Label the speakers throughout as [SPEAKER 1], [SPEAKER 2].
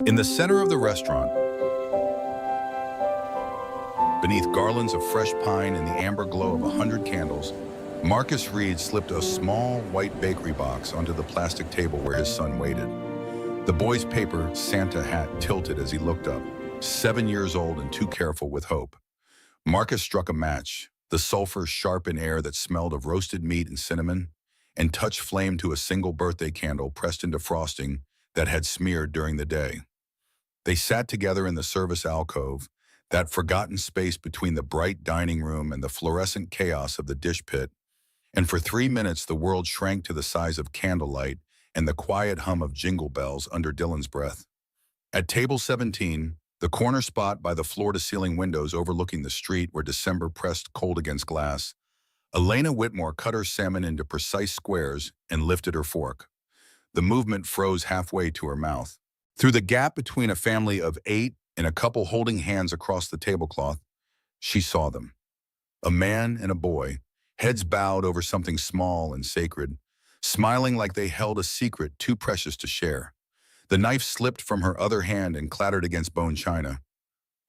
[SPEAKER 1] In the center of the restaurant, beneath garlands of fresh pine and the amber glow of 100 candles, Marcus Reed slipped a small white bakery box onto the plastic table where his son waited. The boy's paper Santa hat tilted as he looked up, 7 years old and too careful with hope. Marcus struck a match, the sulfur sharp in air that smelled of roasted meat and cinnamon, and touched flame to a single birthday candle pressed into frosting that had smeared during the day. They sat together in the service alcove, that forgotten space between the bright dining room and the fluorescent chaos of the dish pit, and for 3 minutes the world shrank to the size of candlelight and the quiet hum of jingle bells under Dylan's breath. At table 17, the corner spot by the floor-to-ceiling windows overlooking the street where December pressed cold against glass, Elena Whitmore cut her salmon into precise squares and lifted her fork. The movement froze halfway to her mouth. Through the gap between a family of 8 and a couple holding hands across the tablecloth, she saw them. A man and a boy, heads bowed over something small and sacred, smiling like they held a secret too precious to share. The knife slipped from her other hand and clattered against bone china.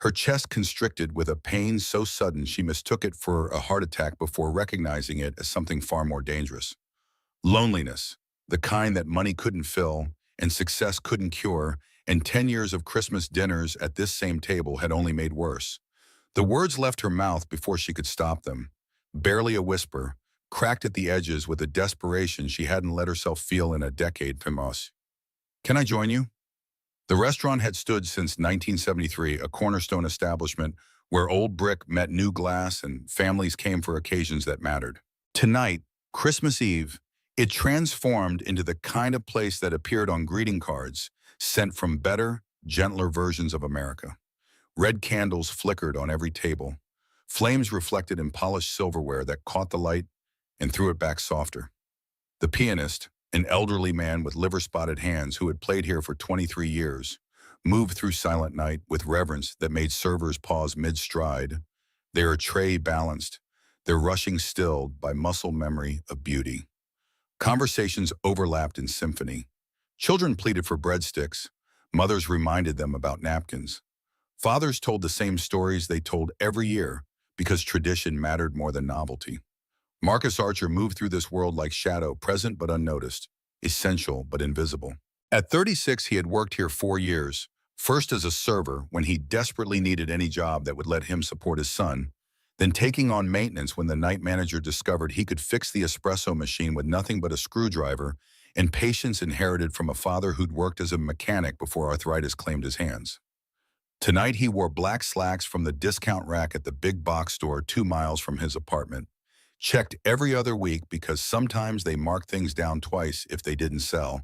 [SPEAKER 1] Her chest constricted with a pain so sudden she mistook it for a heart attack before recognizing it as something far more dangerous. Loneliness, the kind that money couldn't fill and success couldn't cure, and 10 years of Christmas dinners at this same table had only made worse. The words left her mouth before she could stop them, barely a whisper, cracked at the edges with a desperation she hadn't let herself feel in a decade. Pimos. Can I join you? The restaurant had stood since 1973, a cornerstone establishment where old brick met new glass and families came for occasions that mattered. Tonight, Christmas Eve, it transformed into the kind of place that appeared on greeting cards, sent from better, gentler versions of America. Red candles flickered on every table, flames reflected in polished silverware that caught the light and threw it back softer. The pianist, an elderly man with liver-spotted hands who had played here for 23 years, moved through Silent Night with reverence that made servers pause mid-stride, their tray balanced, their rushing stilled by muscle memory of beauty. Conversations overlapped in symphony. Children pleaded for breadsticks. Mothers reminded them about napkins. Fathers told the same stories they told every year because tradition mattered more than novelty. Marcus Archer moved through this world like shadow, present but unnoticed, essential but invisible. At 36, he had worked here 4 years, first as a server when he desperately needed any job that would let him support his son, then taking on maintenance when the night manager discovered he could fix the espresso machine with nothing but a screwdriver, and patience inherited from a father who'd worked as a mechanic before arthritis claimed his hands. Tonight he wore black slacks from the discount rack at the big box store 2 miles from his apartment, checked every other week because sometimes they marked things down twice if they didn't sell.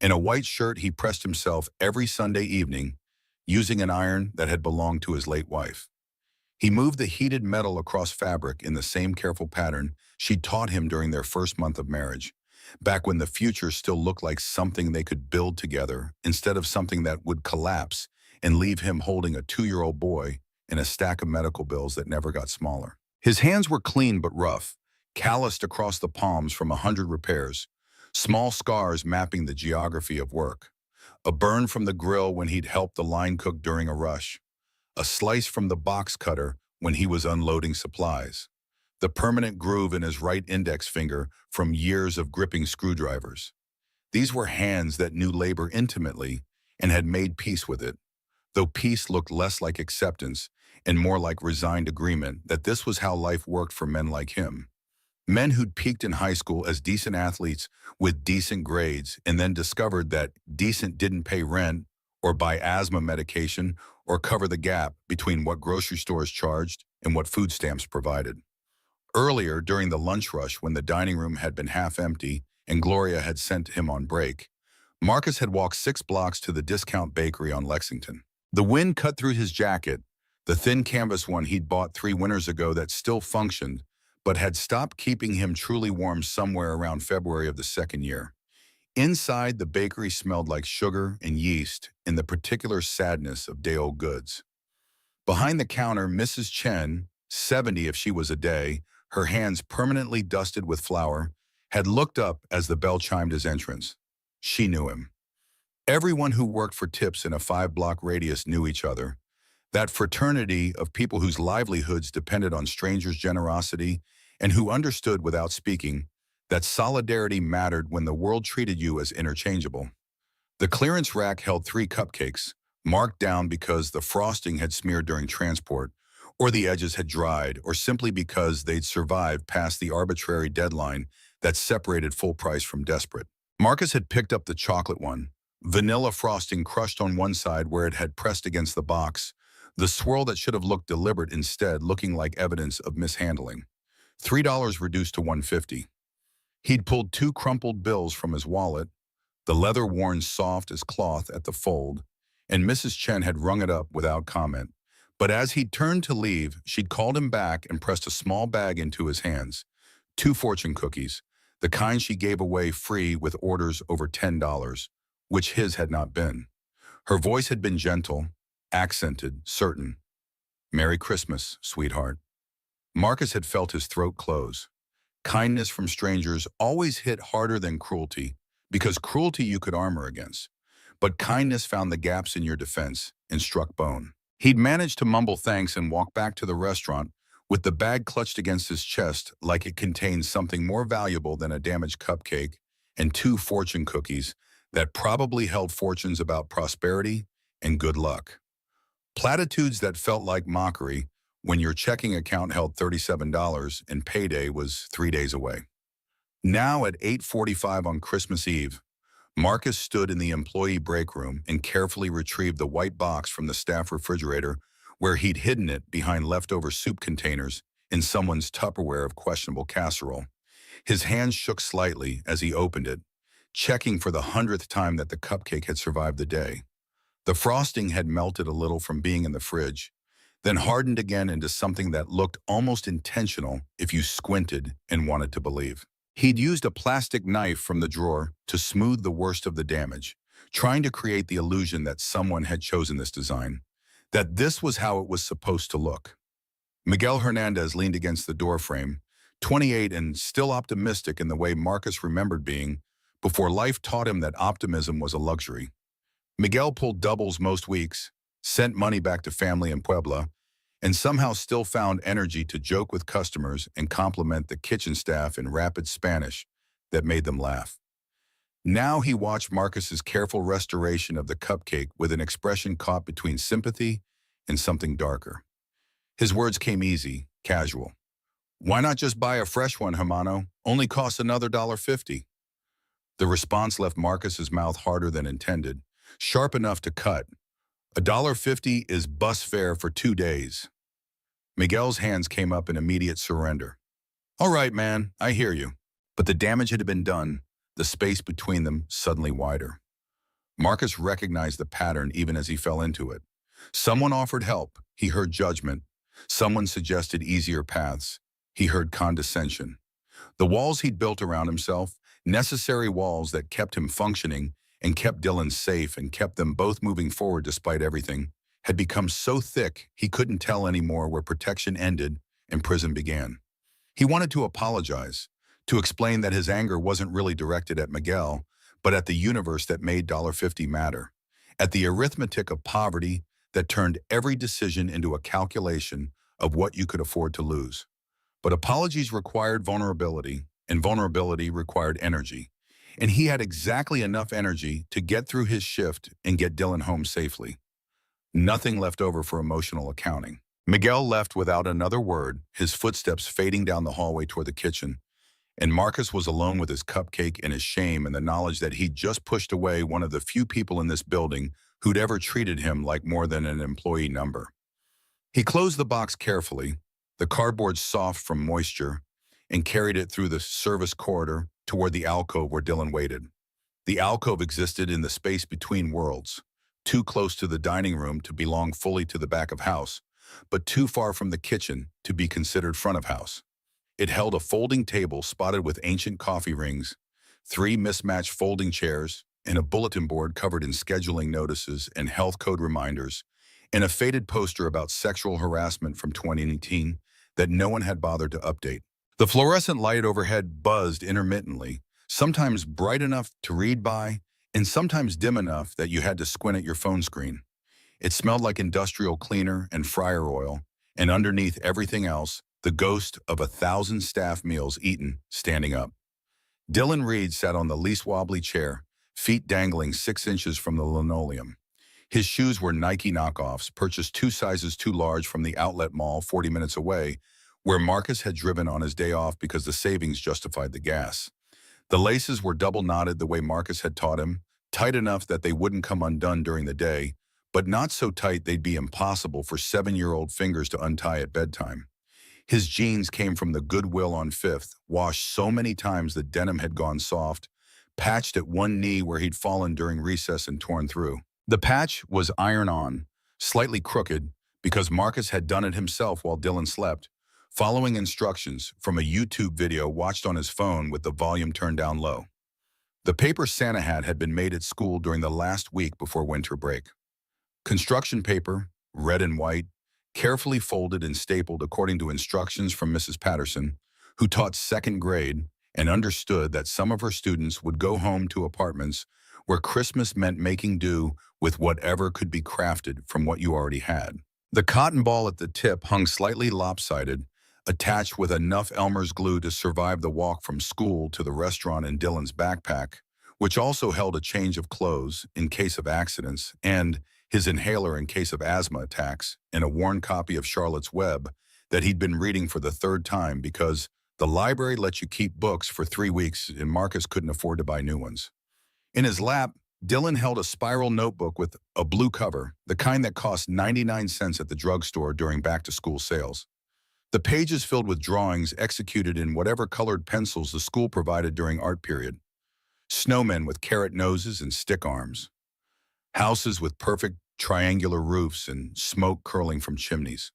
[SPEAKER 1] In a white shirt he pressed himself every Sunday evening, using an iron that had belonged to his late wife. He moved the heated metal across fabric in the same careful pattern she'd taught him during their first month of marriage, back when the future still looked like something they could build together instead of something that would collapse and leave him holding a 2-year-old boy and a stack of medical bills that never got smaller. His hands were clean but rough, calloused across the palms from 100 repairs, small scars mapping the geography of work. A burn from the grill when he'd helped the line cook during a rush. A slice from the box cutter when he was unloading supplies. The permanent groove in his right index finger from years of gripping screwdrivers. These were hands that knew labor intimately and had made peace with it, though peace looked less like acceptance and more like resigned agreement that this was how life worked for men like him. Men who'd peaked in high school as decent athletes with decent grades and then discovered that decent didn't pay rent or buy asthma medication or cover the gap between what grocery stores charged and what food stamps provided. Earlier, during the lunch rush when the dining room had been half empty and Gloria had sent him on break, Marcus had walked 6 blocks to the discount bakery on Lexington. The wind cut through his jacket, the thin canvas one he'd bought 3 winters ago that still functioned, but had stopped keeping him truly warm somewhere around February of the second year. Inside, the bakery smelled like sugar and yeast and the particular sadness of day-old goods. Behind the counter, Mrs. Chen, 70 if she was a day, her hands permanently dusted with flour, had looked up as the bell chimed his entrance. She knew him. Everyone who worked for tips in a 5-block radius knew each other. That fraternity of people whose livelihoods depended on strangers' generosity and who understood without speaking that solidarity mattered when the world treated you as interchangeable. The clearance rack held 3 cupcakes, marked down because the frosting had smeared during transport, or the edges had dried, or simply because they'd survived past the arbitrary deadline that separated full price from desperate. Marcus had picked up the chocolate one, vanilla frosting crushed on one side where it had pressed against the box, the swirl that should have looked deliberate instead looking like evidence of mishandling. $3 reduced to $1.50. He'd pulled 2 crumpled bills from his wallet, the leather worn soft as cloth at the fold, and Mrs. Chen had rung it up without comment. But as he turned to leave, she'd called him back and pressed a small bag into his hands. 2 fortune cookies, the kind she gave away free with orders over $10, which his had not been. Her voice had been gentle, accented, certain. "Merry Christmas, sweetheart." Marcus had felt his throat close. Kindness from strangers always hit harder than cruelty, because cruelty you could armor against. But kindness found the gaps in your defense and struck bone. He'd managed to mumble thanks and walk back to the restaurant with the bag clutched against his chest like it contained something more valuable than a damaged cupcake and 2 fortune cookies that probably held fortunes about prosperity and good luck. Platitudes that felt like mockery when your checking account held $37 and payday was 3 days away. Now at 8:45 on Christmas Eve, Marcus stood in the employee break room and carefully retrieved the white box from the staff refrigerator where he'd hidden it behind leftover soup containers in someone's Tupperware of questionable casserole. His hands shook slightly as he opened it, checking for the 100th time that the cupcake had survived the day. The frosting had melted a little from being in the fridge, then hardened again into something that looked almost intentional if you squinted and wanted to believe. He'd used a plastic knife from the drawer to smooth the worst of the damage, trying to create the illusion that someone had chosen this design, that this was how it was supposed to look. Miguel Hernandez leaned against the doorframe, 28 and still optimistic in the way Marcus remembered being before life taught him that optimism was a luxury. Miguel pulled doubles most weeks, sent money back to family in Puebla, and somehow still found energy to joke with customers and compliment the kitchen staff in rapid Spanish that made them laugh. Now he watched Marcus's careful restoration of the cupcake with an expression caught between sympathy and something darker. His words came easy, casual. "Why not just buy a fresh one, Hermano? Only costs another $1.50. The response left Marcus's mouth harder than intended, sharp enough to cut. $1.50 is bus fare for 2 days. Miguel's hands came up in immediate surrender. "All right, man, I hear you." But the damage had been done, the space between them suddenly wider. Marcus recognized the pattern even as he fell into it. Someone offered help. He heard judgment. Someone suggested easier paths. He heard condescension. The walls he'd built around himself, necessary walls that kept him functioning and kept Dylan safe and kept them both moving forward despite everything, had become so thick he couldn't tell anymore where protection ended and prison began. He wanted to apologize, to explain that his anger wasn't really directed at Miguel, but at the universe that made $1.50 matter, at the arithmetic of poverty that turned every decision into a calculation of what you could afford to lose. But apologies required vulnerability, and vulnerability required energy. And he had exactly enough energy to get through his shift and get Dylan home safely. Nothing left over for emotional accounting. Miguel left without another word, his footsteps fading down the hallway toward the kitchen, and Marcus was alone with his cupcake and his shame and the knowledge that he'd just pushed away one of the few people in this building who'd ever treated him like more than an employee number. He closed the box carefully, the cardboard soft from moisture, and carried it through the service corridor toward the alcove where Dylan waited. The alcove existed in the space between worlds, too close to the dining room to belong fully to the back of house, but too far from the kitchen to be considered front of house. It held a folding table spotted with ancient coffee rings, 3 mismatched folding chairs, and a bulletin board covered in scheduling notices and health code reminders, and a faded poster about sexual harassment from 2018 that no one had bothered to update. The fluorescent light overhead buzzed intermittently, sometimes bright enough to read by and sometimes dim enough that you had to squint at your phone screen. It smelled like industrial cleaner and fryer oil, and underneath everything else, the ghost of 1,000 staff meals eaten standing up. Dylan Reed sat on the least wobbly chair, feet dangling 6 inches from the linoleum. His shoes were Nike knockoffs, purchased 2 sizes too large from the outlet mall 40 minutes away, where Marcus had driven on his day off because the savings justified the gas. The laces were double knotted the way Marcus had taught him, tight enough that they wouldn't come undone during the day, but not so tight they'd be impossible for 7-year-old fingers to untie at bedtime. His jeans came from the Goodwill on Fifth, washed so many times the denim had gone soft, patched at one knee where he'd fallen during recess and torn through. The patch was iron-on, slightly crooked, because Marcus had done it himself while Dylan slept, following instructions from a YouTube video watched on his phone with the volume turned down low. The paper Santa hat had been made at school during the last week before winter break. Construction paper, red and white, carefully folded and stapled according to instructions from Mrs. Patterson, who taught second grade and understood that some of her students would go home to apartments where Christmas meant making do with whatever could be crafted from what you already had. The cotton ball at the tip hung slightly lopsided, attached with enough Elmer's glue to survive the walk from school to the restaurant in Dylan's backpack, which also held a change of clothes in case of accidents and his inhaler in case of asthma attacks, and a worn copy of Charlotte's Web that he'd been reading for the third time because the library let you keep books for 3 weeks and Marcus couldn't afford to buy new ones. In his lap, Dylan held a spiral notebook with a blue cover, the kind that cost 99 cents at the drugstore during back-to-school sales. The pages filled with drawings executed in whatever colored pencils the school provided during art period. Snowmen with carrot noses and stick arms. Houses with perfect triangular roofs and smoke curling from chimneys.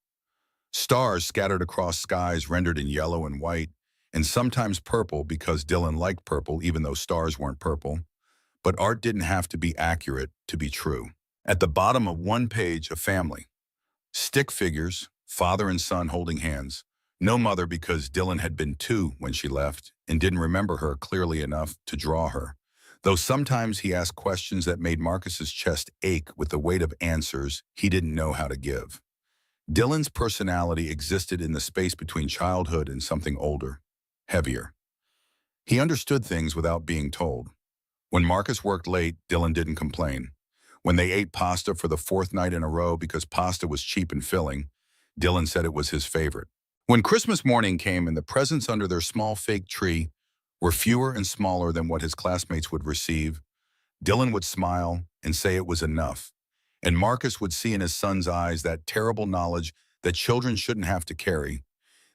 [SPEAKER 1] Stars scattered across skies rendered in yellow and white, and sometimes purple because Dylan liked purple even though stars weren't purple. But art didn't have to be accurate to be true. At the bottom of one page, a family. Stick figures, father and son holding hands. No mother because Dylan had been 2 when she left and didn't remember her clearly enough to draw her. Though sometimes he asked questions that made Marcus's chest ache with the weight of answers he didn't know how to give. Dylan's personality existed in the space between childhood and something older, heavier. He understood things without being told. When Marcus worked late, Dylan didn't complain. When they ate pasta for the 4th night in a row because pasta was cheap and filling, Dylan said it was his favorite. When Christmas morning came and the presents under their small fake tree were fewer and smaller than what his classmates would receive, Dylan would smile and say it was enough. And Marcus would see in his son's eyes that terrible knowledge that children shouldn't have to carry,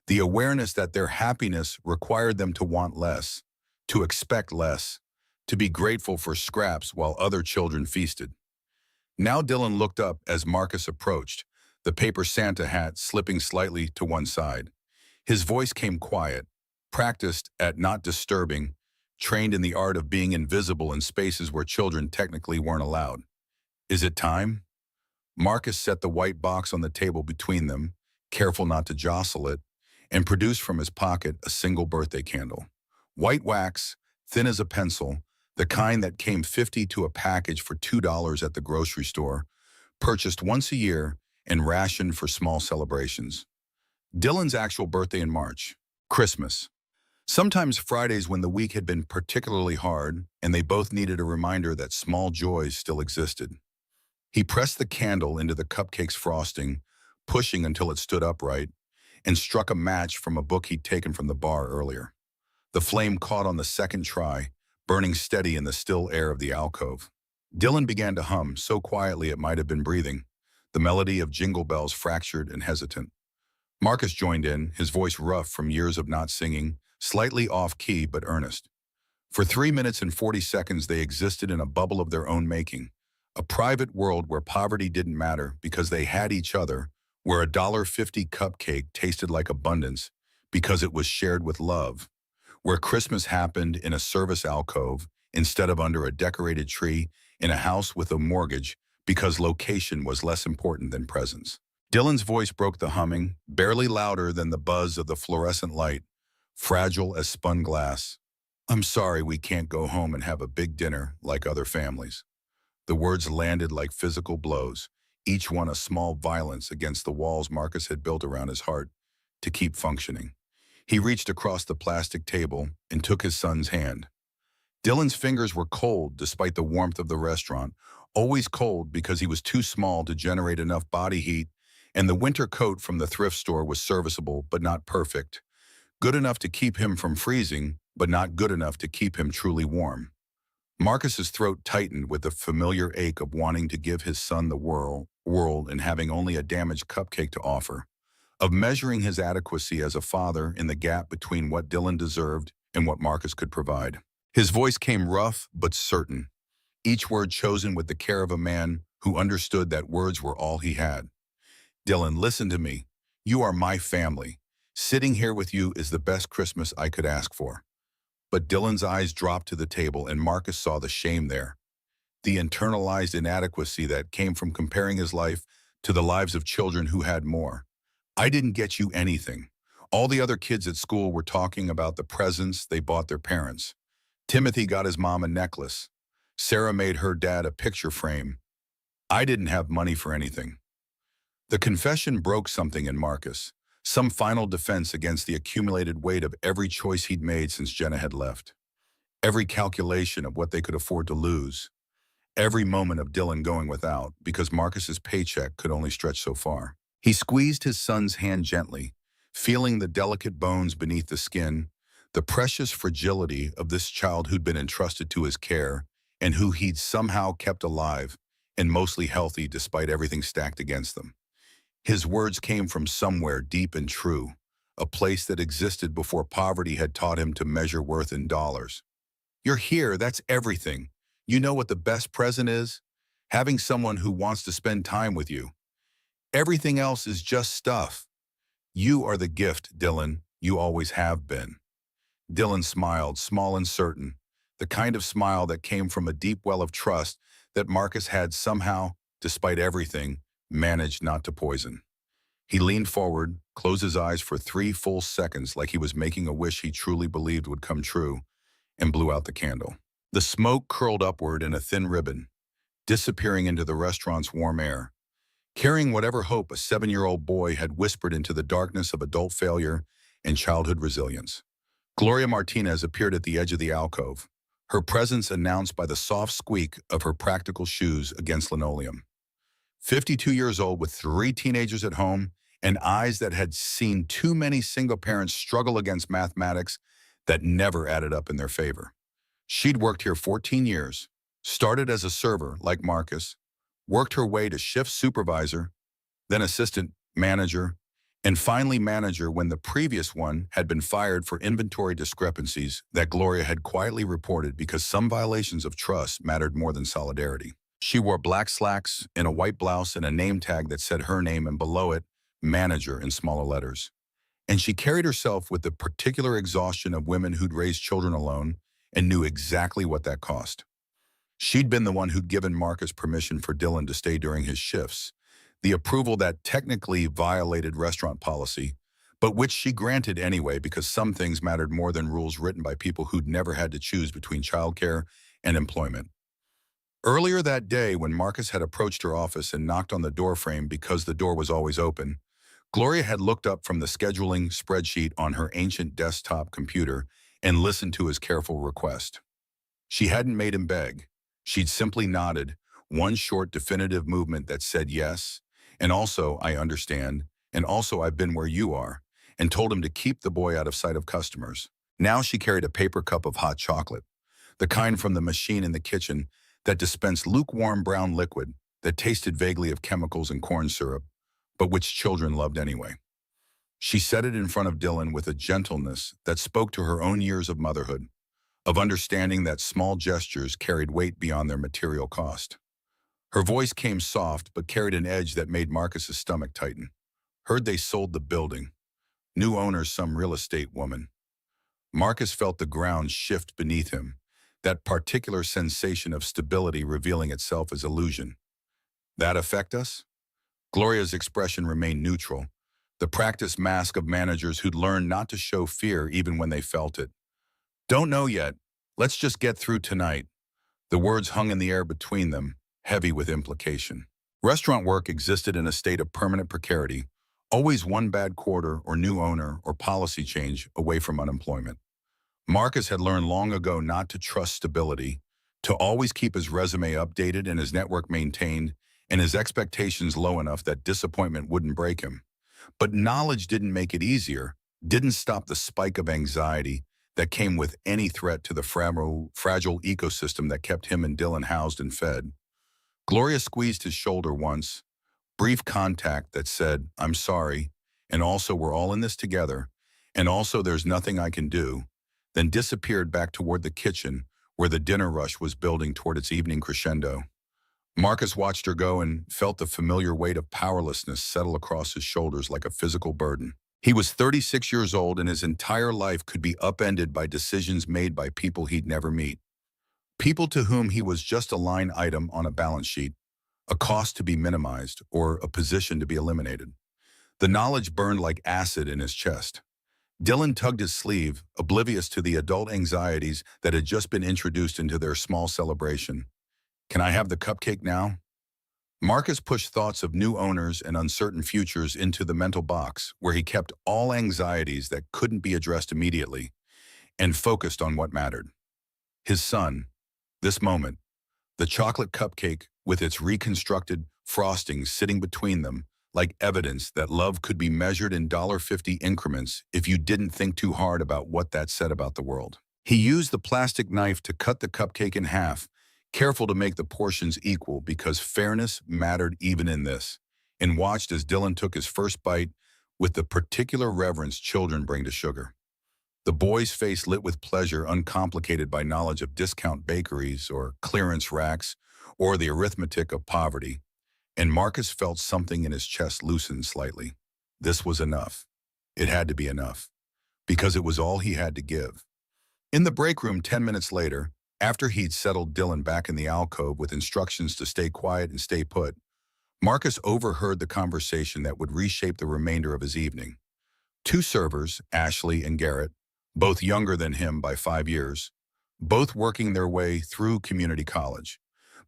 [SPEAKER 1] the awareness that their happiness required them to want less, to expect less, to be grateful for scraps while other children feasted. Now Dylan looked up as Marcus approached, the paper Santa hat slipping slightly to one side. His voice came quiet, practiced at not disturbing, trained in the art of being invisible in spaces where children technically weren't allowed. Is it time? Marcus set the white box on the table between them, careful not to jostle it, and produced from his pocket a single birthday candle. White wax, thin as a pencil, the kind that came 50 to a package for $2 at the grocery store, purchased once a year and rationed for small celebrations. Dylan's actual birthday in March, Christmas. Sometimes Fridays when the week had been particularly hard and they both needed a reminder that small joys still existed. He pressed the candle into the cupcake's frosting, pushing until it stood upright, and struck a match from a book he'd taken from the bar earlier. The flame caught on the second try, burning steady in the still air of the alcove. Dylan began to hum, so quietly it might have been breathing, the melody of Jingle Bells fractured and hesitant. Marcus joined in, his voice rough from years of not singing, slightly off-key but earnest. For 3 minutes and 40 seconds they existed in a bubble of their own making, a private world where poverty didn't matter because they had each other, where a $1.50 cupcake tasted like abundance because it was shared with love, where Christmas happened in a service alcove instead of under a decorated tree in a house with a mortgage because location was less important than presence. Dylan's voice broke the humming, barely louder than the buzz of the fluorescent light, fragile as spun glass. I'm sorry we can't go home and have a big dinner like other families. The words landed like physical blows, each one a small violence against the walls Marcus had built around his heart to keep functioning. He reached across the plastic table and took his son's hand. Dylan's fingers were cold despite the warmth of the restaurant, always cold because he was too small to generate enough body heat, and the winter coat from the thrift store was serviceable but not perfect, good enough to keep him from freezing, but not good enough to keep him truly warm. Marcus's throat tightened with the familiar ache of wanting to give his son the world and having only a damaged cupcake to offer, of measuring his adequacy as a father in the gap between what Dylan deserved and what Marcus could provide. His voice came rough but certain, each word chosen with the care of a man who understood that words were all he had. Dylan, listen to me. You are my family. Sitting here with you is the best Christmas I could ask for. But Dylan's eyes dropped to the table and Marcus saw the shame there, the internalized inadequacy that came from comparing his life to the lives of children who had more. I didn't get you anything. All the other kids at school were talking about the presents they bought their parents. Timothy got his mom a necklace. Sarah made her dad a picture frame. I didn't have money for anything. The confession broke something in Marcus, some final defense against the accumulated weight of every choice he'd made since Jenna had left, every calculation of what they could afford to lose, every moment of Dylan going without because Marcus's paycheck could only stretch so far. He squeezed his son's hand gently, feeling the delicate bones beneath the skin, the precious fragility of this child who'd been entrusted to his care and who he'd somehow kept alive and mostly healthy despite everything stacked against them. His words came from somewhere deep and true, a place that existed before poverty had taught him to measure worth in dollars. You're here, that's everything. You know what the best present is? Having someone who wants to spend time with you. Everything else is just stuff. You are the gift, Dylan. You always have been. Dylan smiled, small and certain, the kind of smile that came from a deep well of trust that Marcus had somehow, despite everything, managed not to poison. He leaned forward, closed his eyes for 3 full seconds like he was making a wish he truly believed would come true, and blew out the candle. The smoke curled upward in a thin ribbon, disappearing into the restaurant's warm air, carrying whatever hope a 7-year-old boy had whispered into the darkness of adult failure and childhood resilience. Gloria Martinez appeared at the edge of the alcove, her presence announced by the soft squeak of her practical shoes against linoleum. 52 years old with 3 teenagers at home and eyes that had seen too many single parents struggle against mathematics that never added up in their favor. She'd worked here 14 years, started as a server like Marcus, worked her way to shift supervisor, then assistant manager, and finally manager when the previous one had been fired for inventory discrepancies that Gloria had quietly reported because some violations of trust mattered more than solidarity. She wore black slacks and a white blouse and a name tag that said her name and below it, manager in smaller letters. And she carried herself with the particular exhaustion of women who'd raised children alone and knew exactly what that cost. She'd been the one who'd given Marcus permission for Dylan to stay during his shifts, the approval that technically violated restaurant policy, but which she granted anyway because some things mattered more than rules written by people who'd never had to choose between childcare and employment. Earlier that day, when Marcus had approached her office and knocked on the doorframe because the door was always open, Gloria had looked up from the scheduling spreadsheet on her ancient desktop computer and listened to his careful request. She hadn't made him beg. She'd simply nodded, one short definitive movement that said yes, and also, I understand, and also I've been where you are, and told him to keep the boy out of sight of customers. Now she carried a paper cup of hot chocolate, the kind from the machine in the kitchen that dispensed lukewarm brown liquid that tasted vaguely of chemicals and corn syrup, but which children loved anyway. She set it in front of Dylan with a gentleness that spoke to her own years of motherhood, of understanding that small gestures carried weight beyond their material cost. Her voice came soft but carried an edge that made Marcus's stomach tighten. Heard they sold the building. New owners, some real estate woman. Marcus felt the ground shift beneath him, that particular sensation of stability revealing itself as illusion. That affect us? Gloria's expression remained neutral, the practiced mask of managers who'd learned not to show fear even when they felt it. Don't know yet. Let's just get through tonight. The words hung in the air between them, heavy with implication. Restaurant work existed in a state of permanent precarity, always one bad quarter or new owner or policy change away from unemployment. Marcus had learned long ago not to trust stability, to always keep his resume updated and his network maintained, and his expectations low enough that disappointment wouldn't break him. But knowledge didn't make it easier, didn't stop the spike of anxiety that came with any threat to the fragile ecosystem that kept him and Dylan housed and fed. Gloria squeezed his shoulder once, brief contact that said, "I'm sorry," and also, "We're all in this together," and also, "There's nothing I can do," then disappeared back toward the kitchen where the dinner rush was building toward its evening crescendo. Marcus watched her go and felt the familiar weight of powerlessness settle across his shoulders like a physical burden. He was 36 years old and his entire life could be upended by decisions made by people he'd never meet. People to whom he was just a line item on a balance sheet, a cost to be minimized, or a position to be eliminated. The knowledge burned like acid in his chest. Dylan tugged his sleeve, oblivious to the adult anxieties that had just been introduced into their small celebration. "Can I have the cupcake now?" Marcus pushed thoughts of new owners and uncertain futures into the mental box, where he kept all anxieties that couldn't be addressed immediately and focused on what mattered. His son, this moment, the chocolate cupcake with its reconstructed frosting sitting between them, like evidence that love could be measured in $1.50 increments if you didn't think too hard about what that said about the world. He used the plastic knife to cut the cupcake in half, careful to make the portions equal because fairness mattered even in this, and watched as Dylan took his first bite with the particular reverence children bring to sugar. The boy's face lit with pleasure uncomplicated by knowledge of discount bakeries or clearance racks or the arithmetic of poverty, and Marcus felt something in his chest loosen slightly. This was enough. It had to be enough, because it was all he had to give. In the break room 10 minutes later, after he'd settled Dylan back in the alcove with instructions to stay quiet and stay put, Marcus overheard the conversation that would reshape the remainder of his evening. Two servers, Ashley and Garrett, both younger than him by 5 years, both working their way through community college,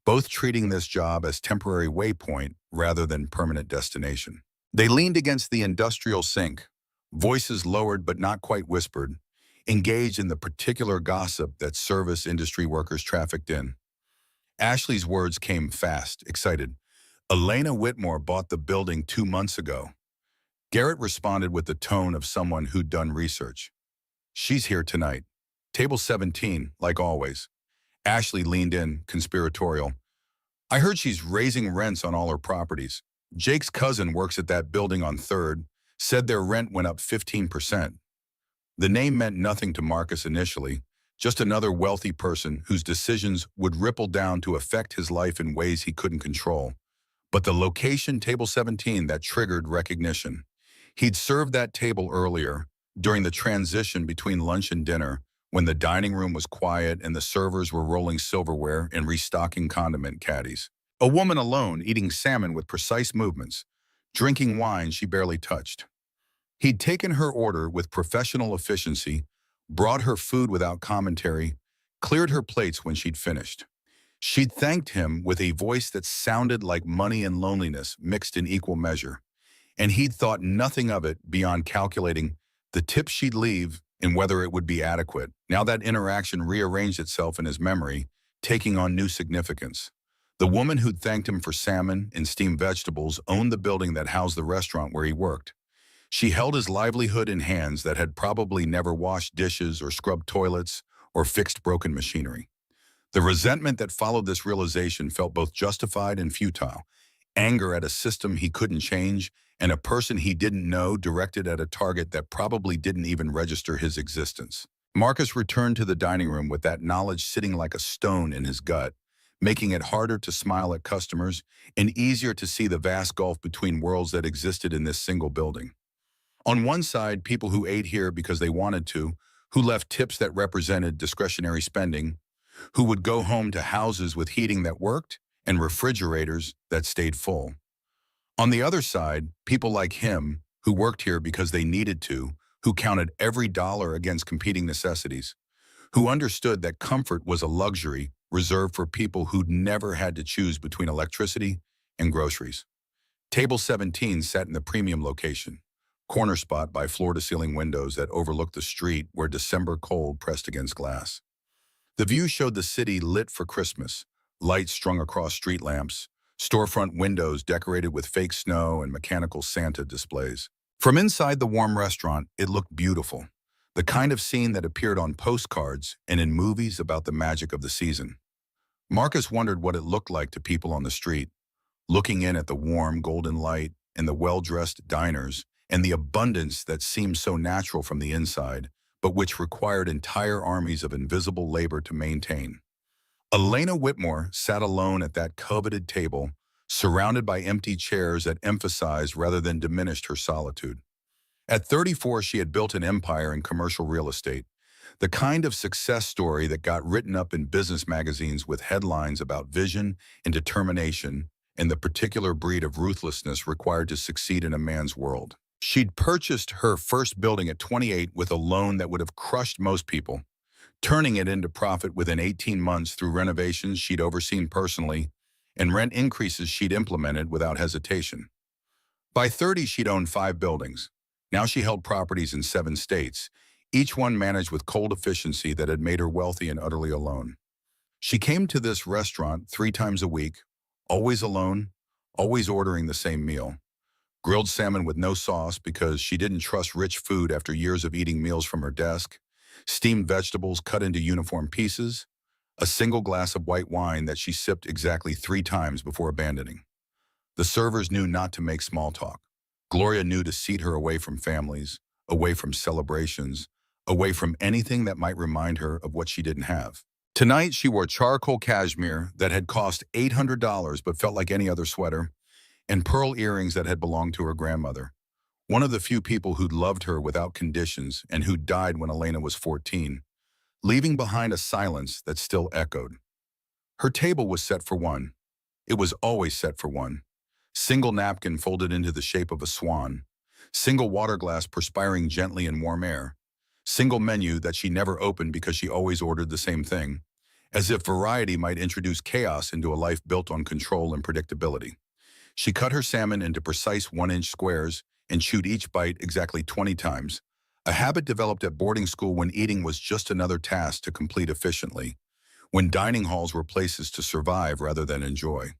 [SPEAKER 1] both treating this job as temporary waypoint rather than permanent destination. They leaned against the industrial sink, voices lowered but not quite whispered, engaged in the particular gossip that service industry workers trafficked in. Ashley's words came fast, excited. "Elena Whitmore bought the building 2 months ago." Garrett responded with the tone of someone who'd done research. "She's here tonight. Table 17, like always." Ashley leaned in, conspiratorial. "I heard she's raising rents on all her properties. Jake's cousin works at that building on 3rd, said their rent went up 15%. The name meant nothing to Marcus initially, just another wealthy person whose decisions would ripple down to affect his life in ways he couldn't control. But the location, table 17, that triggered recognition. He'd served that table earlier, during the transition between lunch and dinner, when the dining room was quiet and the servers were rolling silverware and restocking condiment caddies. A woman alone, eating salmon with precise movements, drinking wine she barely touched. He'd taken her order with professional efficiency, brought her food without commentary, cleared her plates when she'd finished. She'd thanked him with a voice that sounded like money and loneliness mixed in equal measure, and he'd thought nothing of it beyond calculating the tip she'd leave and whether it would be adequate. Now that interaction rearranged itself in his memory, taking on new significance. The woman who'd thanked him for salmon and steamed vegetables owned the building that housed the restaurant where he worked. She held his livelihood in hands that had probably never washed dishes or scrubbed toilets or fixed broken machinery. The resentment that followed this realization felt both justified and futile. Anger at a system he couldn't change and a person he didn't know directed at a target that probably didn't even register his existence. Marcus returned to the dining room with that knowledge sitting like a stone in his gut, making it harder to smile at customers and easier to see the vast gulf between worlds that existed in this single building. On one side, people who ate here because they wanted to, who left tips that represented discretionary spending, who would go home to houses with heating that worked and refrigerators that stayed full. On the other side, people like him, who worked here because they needed to, who counted every dollar against competing necessities, who understood that comfort was a luxury reserved for people who'd never had to choose between electricity and groceries. Table 17 sat in the premium location, corner spot by floor-to-ceiling windows that overlooked the street where December cold pressed against glass. The view showed the city lit for Christmas, lights strung across street lamps, storefront windows decorated with fake snow and mechanical Santa displays. From inside the warm restaurant, it looked beautiful, the kind of scene that appeared on postcards and in movies about the magic of the season. Marcus wondered what it looked like to people on the street, looking in at the warm, golden light and the well-dressed diners and the abundance that seemed so natural from the inside, but which required entire armies of invisible labor to maintain. Elena Whitmore sat alone at that coveted table, surrounded by empty chairs that emphasized rather than diminished her solitude. At 34, she had built an empire in commercial real estate, the kind of success story that got written up in business magazines with headlines about vision and determination and the particular breed of ruthlessness required to succeed in a man's world. She'd purchased her first building at 28 with a loan that would have crushed most people, turning it into profit within 18 months through renovations she'd overseen personally and rent increases she'd implemented without hesitation. By 30, she'd owned 5 buildings. Now she held properties in 7 states, each one managed with cold efficiency that had made her wealthy and utterly alone. She came to this restaurant 3 times a week, always alone, always ordering the same meal. Grilled salmon with no sauce because she didn't trust rich food after years of eating meals from her desk, steamed vegetables cut into uniform pieces, a single glass of white wine that she sipped exactly 3 times before abandoning. The servers knew not to make small talk. Gloria knew to seat her away from families, away from celebrations, away from anything that might remind her of what she didn't have. Tonight, she wore charcoal cashmere that had cost $800 but felt like any other sweater, and pearl earrings that had belonged to her grandmother, one of the few people who'd loved her without conditions and who died when Elena was 14, leaving behind a silence that still echoed. Her table was set for one. It was always set for one. Single napkin folded into the shape of a swan, single water glass perspiring gently in warm air, single menu that she never opened because she always ordered the same thing, as if variety might introduce chaos into a life built on control and predictability. She cut her salmon into precise 1-inch squares and chewed each bite exactly 20 times, a habit developed at boarding school when eating was just another task to complete efficiently, when dining halls were places to survive rather than enjoy.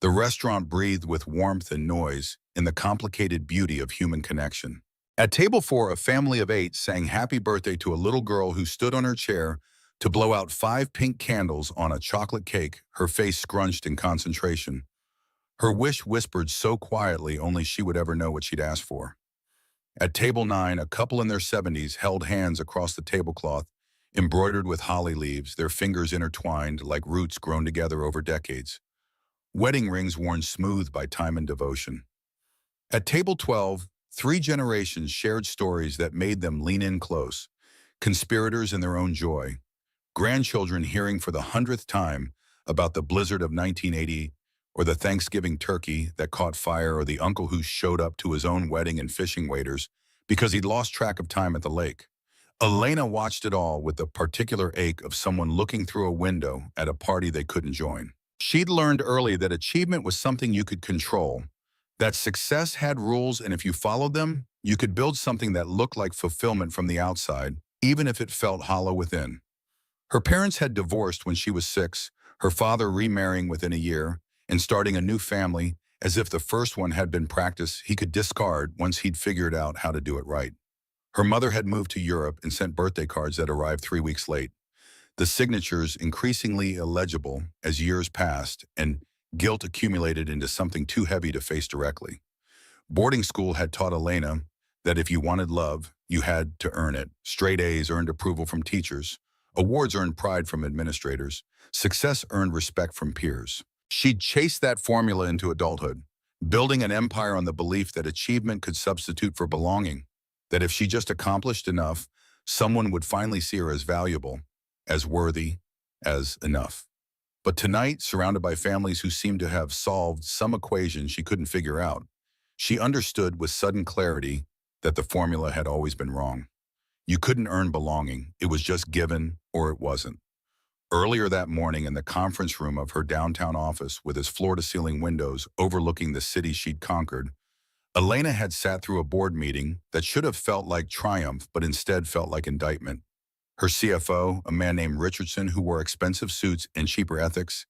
[SPEAKER 1] The restaurant breathed with warmth and noise in the complicated beauty of human connection. At table 4, a family of 8 sang happy birthday to a little girl who stood on her chair to blow out 5 pink candles on a chocolate cake, her face scrunched in concentration. Her wish whispered so quietly only she would ever know what she'd asked for. At table 9, a couple in their 70s held hands across the tablecloth, embroidered with holly leaves, their fingers intertwined like roots grown together over decades. Wedding rings worn smooth by time and devotion. At table 12, 3 generations shared stories that made them lean in close, conspirators in their own joy, grandchildren hearing for the 100th time about the blizzard of 1980, or the Thanksgiving turkey that caught fire, or the uncle who showed up to his own wedding and fishing waders because he'd lost track of time at the lake. Elena watched it all with the particular ache of someone looking through a window at a party they couldn't join. She'd learned early that achievement was something you could control, that success had rules, and if you followed them, you could build something that looked like fulfillment from the outside, even if it felt hollow within. Her parents had divorced when she was 6, her father remarrying within a year, and starting a new family as if the first one had been practice he could discard once he'd figured out how to do it right. Her mother had moved to Europe and sent birthday cards that arrived 3 weeks late, the signatures increasingly illegible as years passed and guilt accumulated into something too heavy to face directly. Boarding school had taught Elena that if you wanted love, you had to earn it. Straight A's earned approval from teachers. Awards earned pride from administrators. Success earned respect from peers. She'd chased that formula into adulthood, building an empire on the belief that achievement could substitute for belonging, that if she just accomplished enough, someone would finally see her as valuable, as worthy, as enough. But tonight, surrounded by families who seemed to have solved some equation she couldn't figure out, she understood with sudden clarity that the formula had always been wrong. You couldn't earn belonging. It was just given or it wasn't. Earlier that morning in the conference room of her downtown office with its floor-to-ceiling windows overlooking the city she'd conquered, Elena had sat through a board meeting that should have felt like triumph but instead felt like indictment. Her CFO, a man named Richardson who wore expensive suits and cheaper ethics,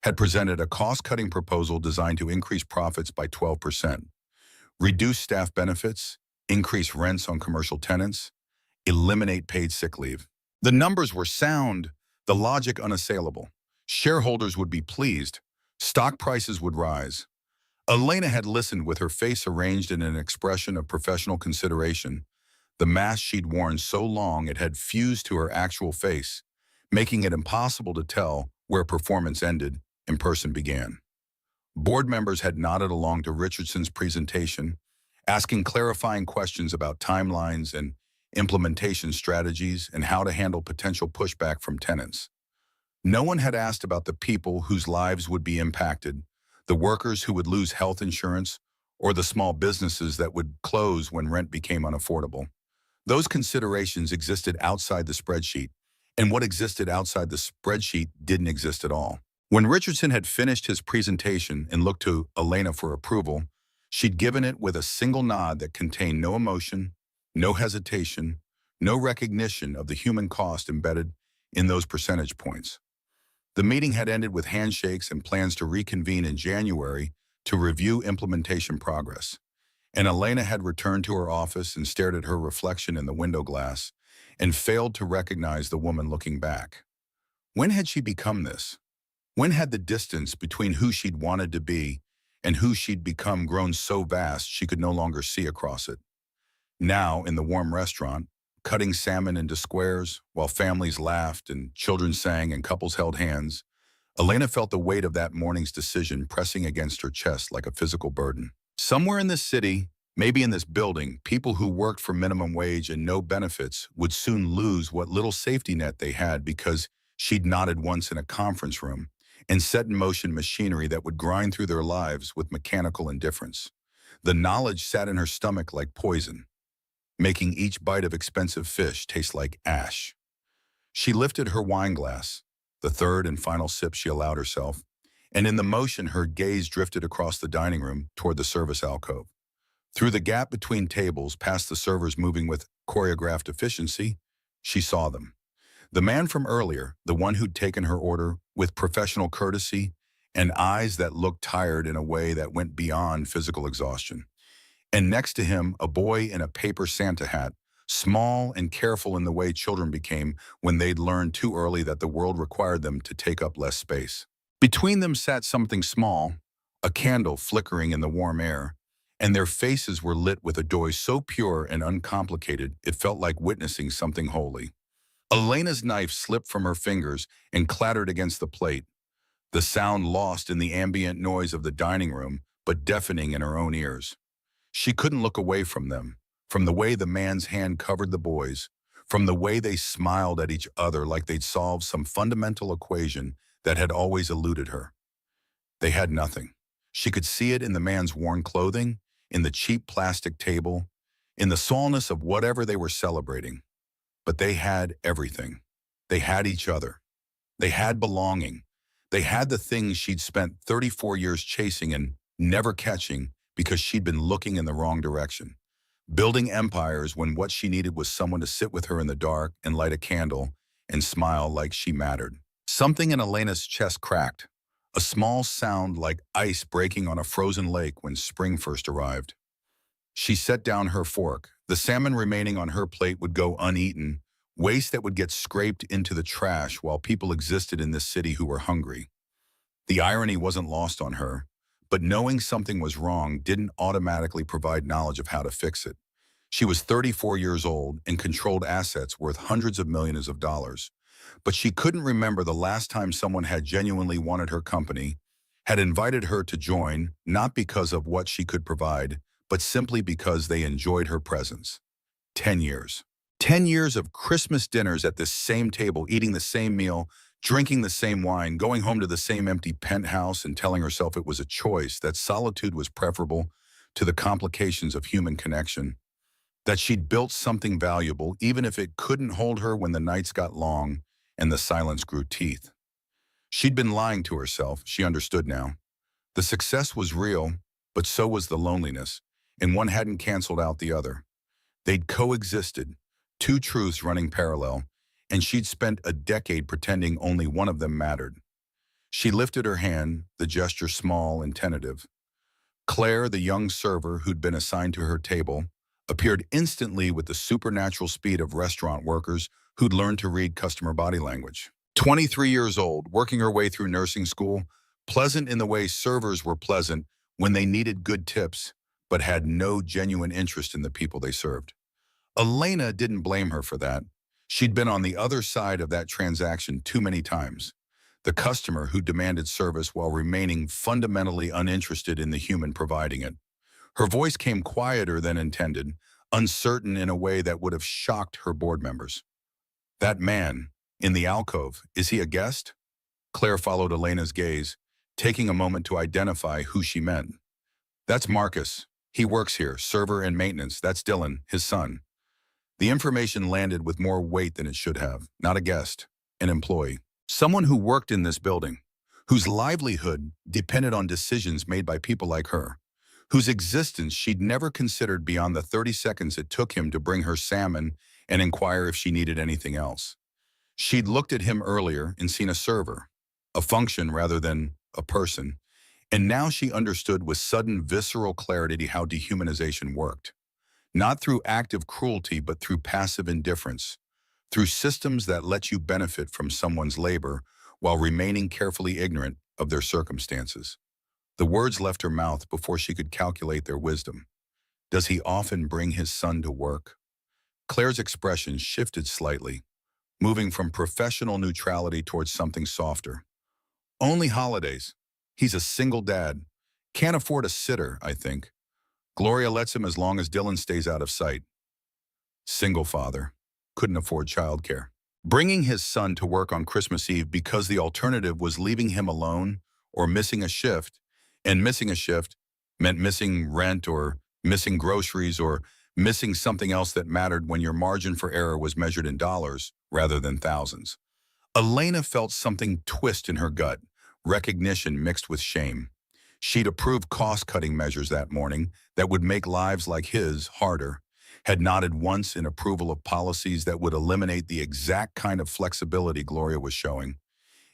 [SPEAKER 1] had presented a cost-cutting proposal designed to increase profits by 12%, reduce staff benefits, increase rents on commercial tenants, eliminate paid sick leave. The numbers were sound, the logic unassailable. Shareholders would be pleased. Stock prices would rise. Elena had listened with her face arranged in an expression of professional consideration. The mask she'd worn so long it had fused to her actual face, making it impossible to tell where performance ended and person began. Board members had nodded along to Richardson's presentation, asking clarifying questions about timelines and implementation strategies and how to handle potential pushback from tenants. No one had asked about the people whose lives would be impacted, the workers who would lose health insurance, or the small businesses that would close when rent became unaffordable. Those considerations existed outside the spreadsheet, and what existed outside the spreadsheet didn't exist at all. When Richardson had finished his presentation and looked to Elena for approval, she'd given it with a single nod that contained no emotion, no hesitation, no recognition of the human cost embedded in those percentage points. The meeting had ended with handshakes and plans to reconvene in January to review implementation progress. And Elena had returned to her office and stared at her reflection in the window glass and failed to recognize the woman looking back. When had she become this? When had the distance between who she'd wanted to be and who she'd become grown so vast she could no longer see across it? Now, in the warm restaurant, cutting salmon into squares while families laughed and children sang and couples held hands, Elena felt the weight of that morning's decision pressing against her chest like a physical burden. Somewhere in this city, maybe in this building, people who worked for minimum wage and no benefits would soon lose what little safety net they had because she'd nodded once in a conference room and set in motion machinery that would grind through their lives with mechanical indifference. The knowledge sat in her stomach like poison, making each bite of expensive fish taste like ash. She lifted her wine glass, the third and final sip she allowed herself, and in the motion her gaze drifted across the dining room toward the service alcove. Through the gap between tables, past the servers moving with choreographed efficiency, she saw them. The man from earlier, the one who'd taken her order with professional courtesy and eyes that looked tired in a way that went beyond physical exhaustion. And next to him, a boy in a paper Santa hat, small and careful in the way children became when they'd learned too early that the world required them to take up less space. Between them sat something small, a candle flickering in the warm air, and their faces were lit with a joy so pure and uncomplicated it felt like witnessing something holy. Elena's knife slipped from her fingers and clattered against the plate, the sound lost in the ambient noise of the dining room, but deafening in her own ears. She couldn't look away from them, from the way the man's hand covered the boys, from the way they smiled at each other like they'd solved some fundamental equation that had always eluded her. They had nothing. She could see it in the man's worn clothing, in the cheap plastic table, in the soreness of whatever they were celebrating. But they had everything. They had each other. They had belonging. They had the things she'd spent 34 years chasing and never catching because she'd been looking in the wrong direction. Building empires when what she needed was someone to sit with her in the dark and light a candle and smile like she mattered. Something in Elena's chest cracked, a small sound like ice breaking on a frozen lake when spring first arrived. She set down her fork. The salmon remaining on her plate would go uneaten, waste that would get scraped into the trash while people existed in this city who were hungry. The irony wasn't lost on her, but knowing something was wrong didn't automatically provide knowledge of how to fix it. She was 34 years old and controlled assets worth hundreds of millions of dollars, but she couldn't remember the last time someone had genuinely wanted her company, had invited her to join, not because of what she could provide, but simply because they enjoyed her presence. 10 years. 10 years of Christmas dinners at this same table, eating the same meal, drinking the same wine, going home to the same empty penthouse and telling herself it was a choice, that solitude was preferable to the complications of human connection. that she'd built something valuable even if it couldn't hold her when the nights got long and the silence grew teeth. She'd been lying to herself, she understood now. The success was real, but so was the loneliness, and one hadn't canceled out the other. They'd coexisted, two truths running parallel, and she'd spent a decade pretending only one of them mattered. She lifted her hand, the gesture small and tentative. Claire, the young server who'd been assigned to her table, appeared instantly with the supernatural speed of restaurant workers who'd learned to read customer body language. 23 years old, working her way through nursing school, pleasant in the way servers were pleasant when they needed good tips, but had no genuine interest in the people they served. Elena didn't blame her for that. She'd been on the other side of that transaction too many times. The customer who demanded service while remaining fundamentally uninterested in the human providing it. Her voice came quieter than intended, uncertain in a way that would have shocked her board members. That man, in the alcove, is he a guest? Claire followed Elena's gaze, taking a moment to identify who she meant. That's Marcus. He works here, server and maintenance. That's Dylan, his son. The information landed with more weight than it should have. Not a guest, an employee. Someone who worked in this building, whose livelihood depended on decisions made by people like her, whose existence she'd never considered beyond the 30 seconds it took him to bring her salmon and inquire if she needed anything else. She'd looked at him earlier and seen a server, a function rather than a person, and now she understood with sudden visceral clarity how dehumanization worked. Not through active cruelty, but through passive indifference, through systems that let you benefit from someone's labor while remaining carefully ignorant of their circumstances. The words left her mouth before she could calculate their wisdom. Does he often bring his son to work? Claire's expression shifted slightly, moving from professional neutrality towards something softer. Only holidays. He's a single dad. Can't afford a sitter, I think. Gloria lets him as long as Dylan stays out of sight. Single father. Couldn't afford childcare. Bringing his son to work on Christmas Eve because the alternative was leaving him alone or missing a shift, and missing a shift meant missing rent or missing groceries or missing something else that mattered when your margin for error was measured in dollars rather than thousands. Elena felt something twist in her gut, recognition mixed with shame. She'd approved cost-cutting measures that morning that would make lives like his harder, had nodded once in approval of policies that would eliminate the exact kind of flexibility Gloria was showing.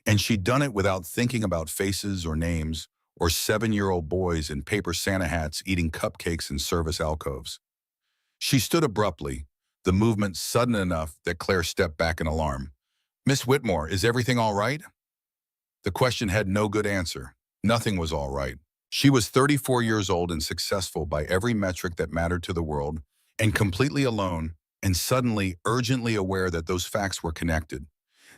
[SPEAKER 1] And she'd done it without thinking about faces or names, or 7-year-old boys in paper Santa hats eating cupcakes in service alcoves. She stood abruptly, the movement sudden enough that Claire stepped back in alarm. "Miss Whitmore, is everything all right?" The question had no good answer. Nothing was all right. She was 34 years old and successful by every metric that mattered to the world, and completely alone, and suddenly urgently aware that those facts were connected.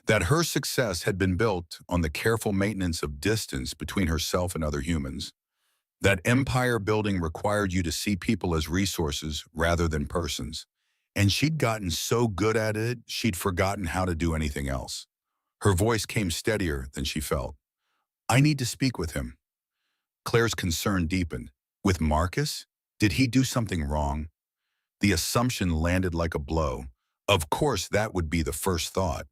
[SPEAKER 1] That her success had been built on the careful maintenance of distance between herself and other humans. That empire building required you to see people as resources rather than persons. And she'd gotten so good at it, she'd forgotten how to do anything else. Her voice came steadier than she felt. "I need to speak with him." Claire's concern deepened. With Marcus? Did he do something wrong? The assumption landed like a blow. Of course, that would be the first thought.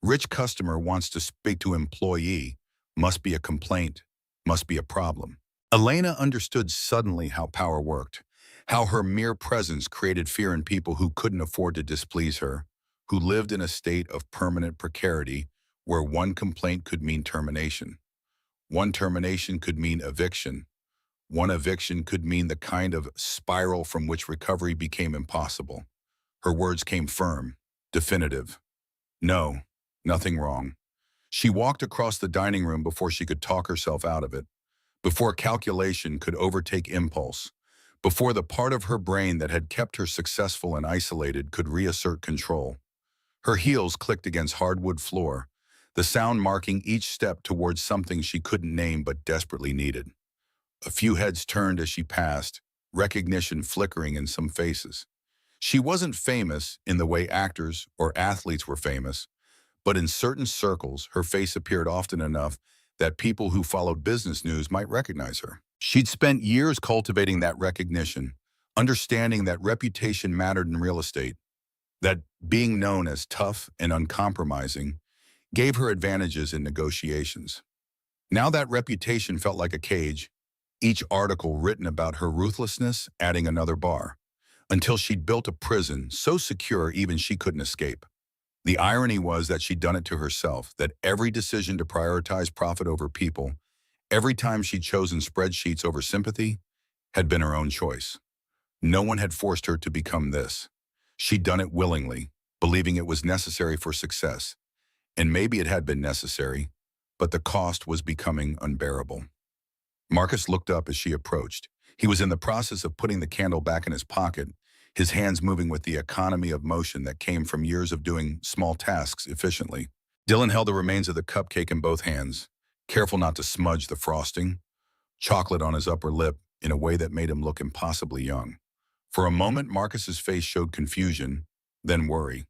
[SPEAKER 1] Rich customer wants to speak to employee. Must be a complaint. Must be a problem. Elena understood suddenly how power worked, how her mere presence created fear in people who couldn't afford to displease her, who lived in a state of permanent precarity where one complaint could mean termination. One termination could mean eviction. One eviction could mean the kind of spiral from which recovery became impossible. Her words came firm, definitive. No, nothing wrong. She walked across the dining room before she could talk herself out of it, before calculation could overtake impulse, before the part of her brain that had kept her successful and isolated could reassert control. Her heels clicked against hardwood floor, the sound marking each step towards something she couldn't name but desperately needed. A few heads turned as she passed, recognition flickering in some faces. She wasn't famous in the way actors or athletes were famous, but in certain circles, her face appeared often enough that people who followed business news might recognize her. She'd spent years cultivating that recognition, understanding that reputation mattered in real estate, that being known as tough and uncompromising gave her advantages in negotiations. Now that reputation felt like a cage, each article written about her ruthlessness adding another bar, until she'd built a prison so secure even she couldn't escape. The irony was that she'd done it to herself, that every decision to prioritize profit over people, every time she'd chosen spreadsheets over sympathy, had been her own choice. No one had forced her to become this. She'd done it willingly, believing it was necessary for success. And maybe it had been necessary, but the cost was becoming unbearable. Marcus looked up as she approached. He was in the process of putting the candle back in his pocket, his hands moving with the economy of motion that came from years of doing small tasks efficiently. Dylan held the remains of the cupcake in both hands, careful not to smudge the frosting, chocolate on his upper lip in a way that made him look impossibly young. For a moment, Marcus's face showed confusion, then worry.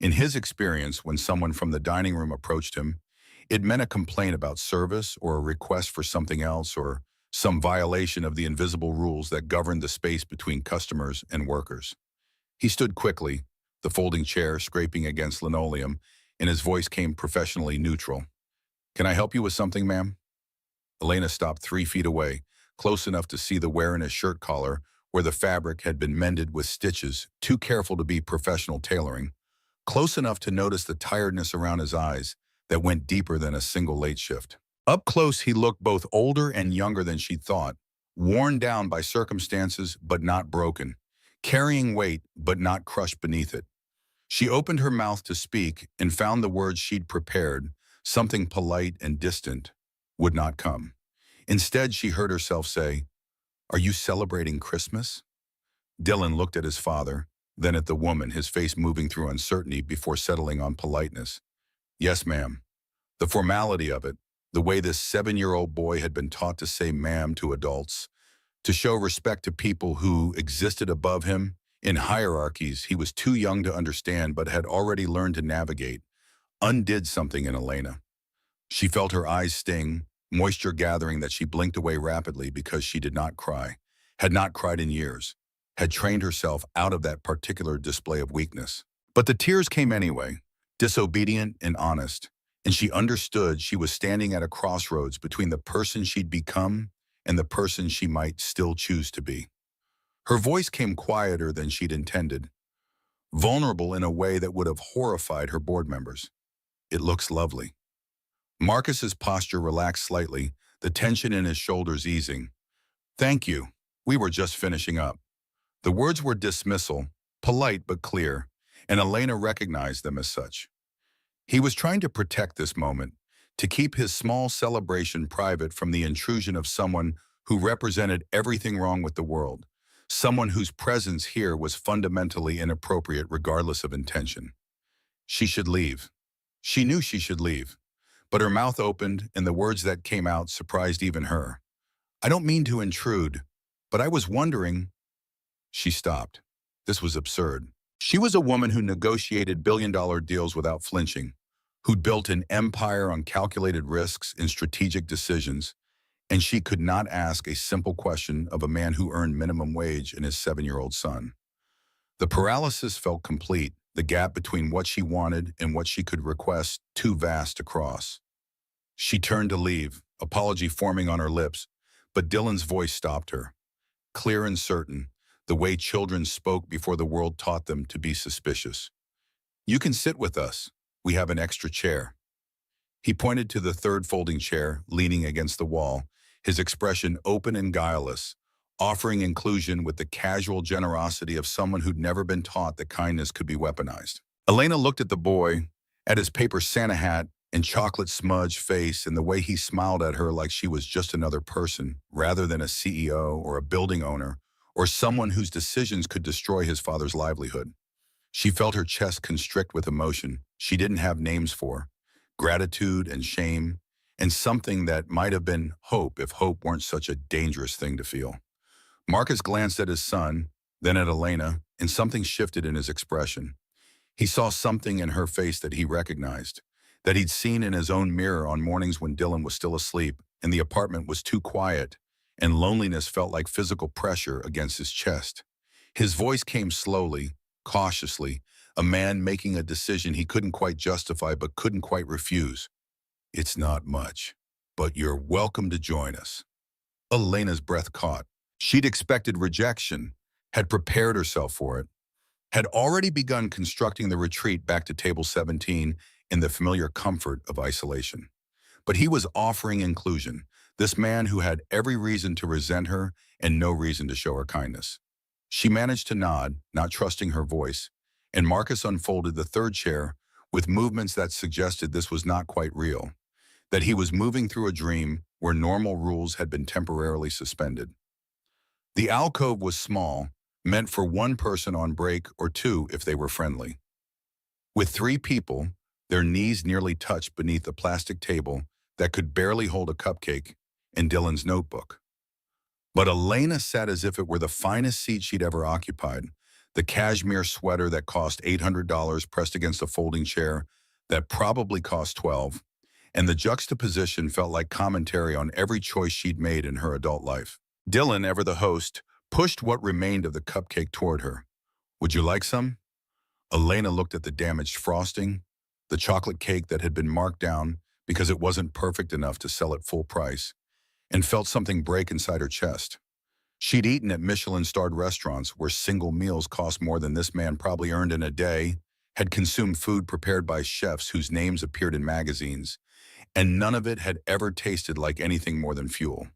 [SPEAKER 1] In his experience, when someone from the dining room approached him, it meant a complaint about service or a request for something else or some violation of the invisible rules that governed the space between customers and workers. He stood quickly, the folding chair scraping against linoleum, and his voice came professionally neutral. "Can I help you with something, ma'am?" Elena stopped 3 feet away, close enough to see the wear in his shirt collar where the fabric had been mended with stitches, too careful to be professional tailoring, close enough to notice the tiredness around his eyes that went deeper than a single late shift. Up close, he looked both older and younger than she'd thought, worn down by circumstances but not broken, carrying weight but not crushed beneath it. She opened her mouth to speak and found the words she'd prepared, something polite and distant, would not come. Instead, she heard herself say, "Are you celebrating Christmas?" Dylan looked at his father, then at the woman, his face moving through uncertainty before settling on politeness. "Yes, ma'am." The formality of it, the way this 7-year-old boy had been taught to say ma'am to adults, to show respect to people who existed above him, in hierarchies he was too young to understand but had already learned to navigate, undid something in Elena. She felt her eyes sting, moisture gathering that she blinked away rapidly because she did not cry, had not cried in years, had trained herself out of that particular display of weakness. But the tears came anyway, disobedient and honest, and she understood she was standing at a crossroads between the person she'd become and the person she might still choose to be. Her voice came quieter than she'd intended, vulnerable in a way that would have horrified her board members. "It looks lovely." Marcus's posture relaxed slightly, the tension in his shoulders easing. "Thank you. We were just finishing up." The words were dismissal, polite but clear, and Elena recognized them as such. He was trying to protect this moment, to keep his small celebration private from the intrusion of someone who represented everything wrong with the world, someone whose presence here was fundamentally inappropriate regardless of intention. She should leave. She knew she should leave, but her mouth opened and the words that came out surprised even her. "I don't mean to intrude, but I was wondering—" She stopped. This was absurd. She was a woman who negotiated billion-dollar deals without flinching, who'd built an empire on calculated risks and strategic decisions, and she could not ask a simple question of a man who earned minimum wage and his 7-year-old son. The paralysis felt complete, the gap between what she wanted and what she could request too vast to cross. She turned to leave, apology forming on her lips, but Dylan's voice stopped her. Clear and certain, the way children spoke before the world taught them to be suspicious. "You can sit with us. We have an extra chair." He pointed to the third folding chair, leaning against the wall, his expression open and guileless, offering inclusion with the casual generosity of someone who'd never been taught that kindness could be weaponized. Elena looked at the boy, at his paper Santa hat and chocolate smudged face, and the way he smiled at her like she was just another person, rather than a CEO or a building owner, or someone whose decisions could destroy his father's livelihood. She felt her chest constrict with emotion she didn't have names for, gratitude and shame, and something that might have been hope if hope weren't such a dangerous thing to feel. Marcus glanced at his son, then at Elena, and something shifted in his expression. He saw something in her face that he recognized, that he'd seen in his own mirror on mornings when Dylan was still asleep and the apartment was too quiet, and loneliness felt like physical pressure against his chest. His voice came slowly, cautiously, a man making a decision he couldn't quite justify but couldn't quite refuse. It's not much, but you're welcome to join us. Elena's breath caught. She'd expected rejection, had prepared herself for it, had already begun constructing the retreat back to table 17 in the familiar comfort of isolation. But he was offering inclusion, this man who had every reason to resent her and no reason to show her kindness. She managed to nod, not trusting her voice, and Marcus unfolded the third chair with movements that suggested this was not quite real, that he was moving through a dream where normal rules had been temporarily suspended. The alcove was small, meant for one person on break or two if they were friendly. With three people, their knees nearly touched beneath a plastic table that could barely hold a cupcake and Dylan's notebook. But Elena sat as if it were the finest seat she'd ever occupied, the cashmere sweater that cost $800 pressed against a folding chair that probably cost $12, and the juxtaposition felt like commentary on every choice she'd made in her adult life. Dylan, ever the host, pushed what remained of the cupcake toward her. Would you like some? Elena looked at the damaged frosting, the chocolate cake that had been marked down because it wasn't perfect enough to sell at full price, and felt something break inside her chest. She'd eaten at Michelin-starred restaurants where single meals cost more than this man probably earned in a day, had consumed food prepared by chefs whose names appeared in magazines, and none of it had ever tasted like anything more than fuel.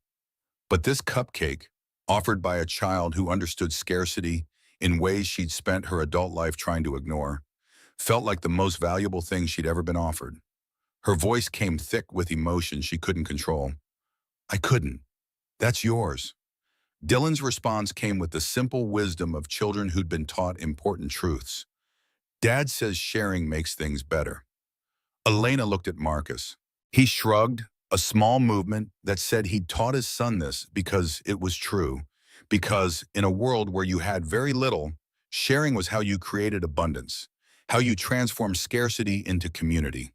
[SPEAKER 1] But this cupcake, offered by a child who understood scarcity in ways she'd spent her adult life trying to ignore, felt like the most valuable thing she'd ever been offered. Her voice came thick with emotion she couldn't control. I couldn't. That's yours. Dylan's response came with the simple wisdom of children who'd been taught important truths. Dad says sharing makes things better. Elena looked at Marcus. He shrugged, a small movement that said he'd taught his son this because it was true, because in a world where you had very little, sharing was how you created abundance, how you transformed scarcity into community.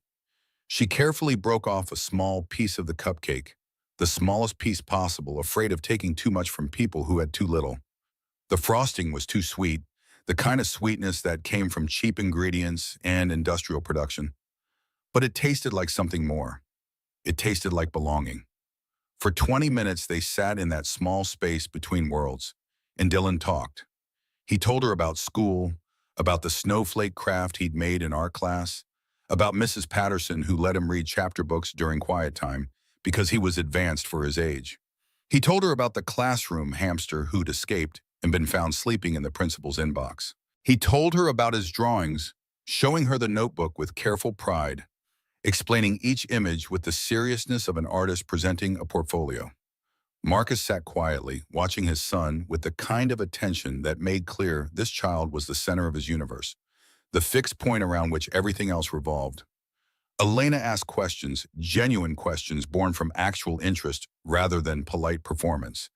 [SPEAKER 1] She carefully broke off a small piece of the cupcake, the smallest piece possible, afraid of taking too much from people who had too little. The frosting was too sweet, the kind of sweetness that came from cheap ingredients and industrial production. But it tasted like something more. It tasted like belonging. For 20 minutes, they sat in that small space between worlds, and Dylan talked. He told her about school, about the snowflake craft he'd made in art class, about Mrs. Patterson who let him read chapter books during quiet time because he was advanced for his age. He told her about the classroom hamster who'd escaped and been found sleeping in the principal's inbox. He told her about his drawings, showing her the notebook with careful pride, explaining each image with the seriousness of an artist presenting a portfolio. Marcus sat quietly, watching his son with the kind of attention that made clear this child was the center of his universe, the fixed point around which everything else revolved. Elena asked questions, genuine questions born from actual interest rather than polite performance,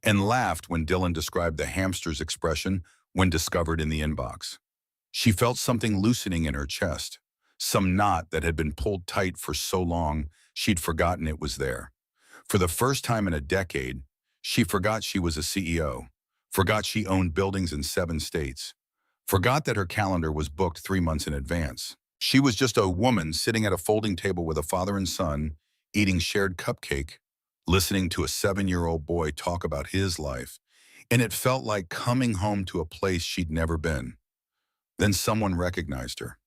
[SPEAKER 1] and laughed when Dylan described the hamster's expression when discovered in the inbox. She felt something loosening in her chest, some knot that had been pulled tight for so long she'd forgotten it was there. For the first time in a decade, she forgot she was a CEO, forgot she owned buildings in 7 states, forgot that her calendar was booked 3 months in advance. She was just a woman sitting at a folding table with a father and son, eating shared cupcake, listening to a 7-year-old boy talk about his life, and it felt like coming home to a place she'd never been. Then someone recognized her.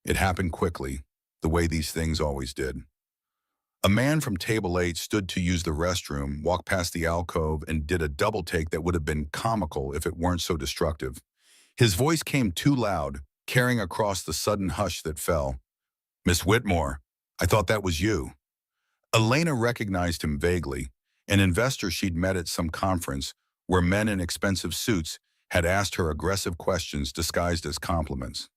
[SPEAKER 1] It happened quickly, the way these things always did. A man from table 8 stood to use the restroom, walked past the alcove, and did a double take that would have been comical if it weren't so destructive. His voice came too loud, carrying across the sudden hush that fell. Miss Whitmore, I thought that was you. Elena recognized him vaguely, an investor she'd met at some conference where men in expensive suits had asked her aggressive questions disguised as compliments.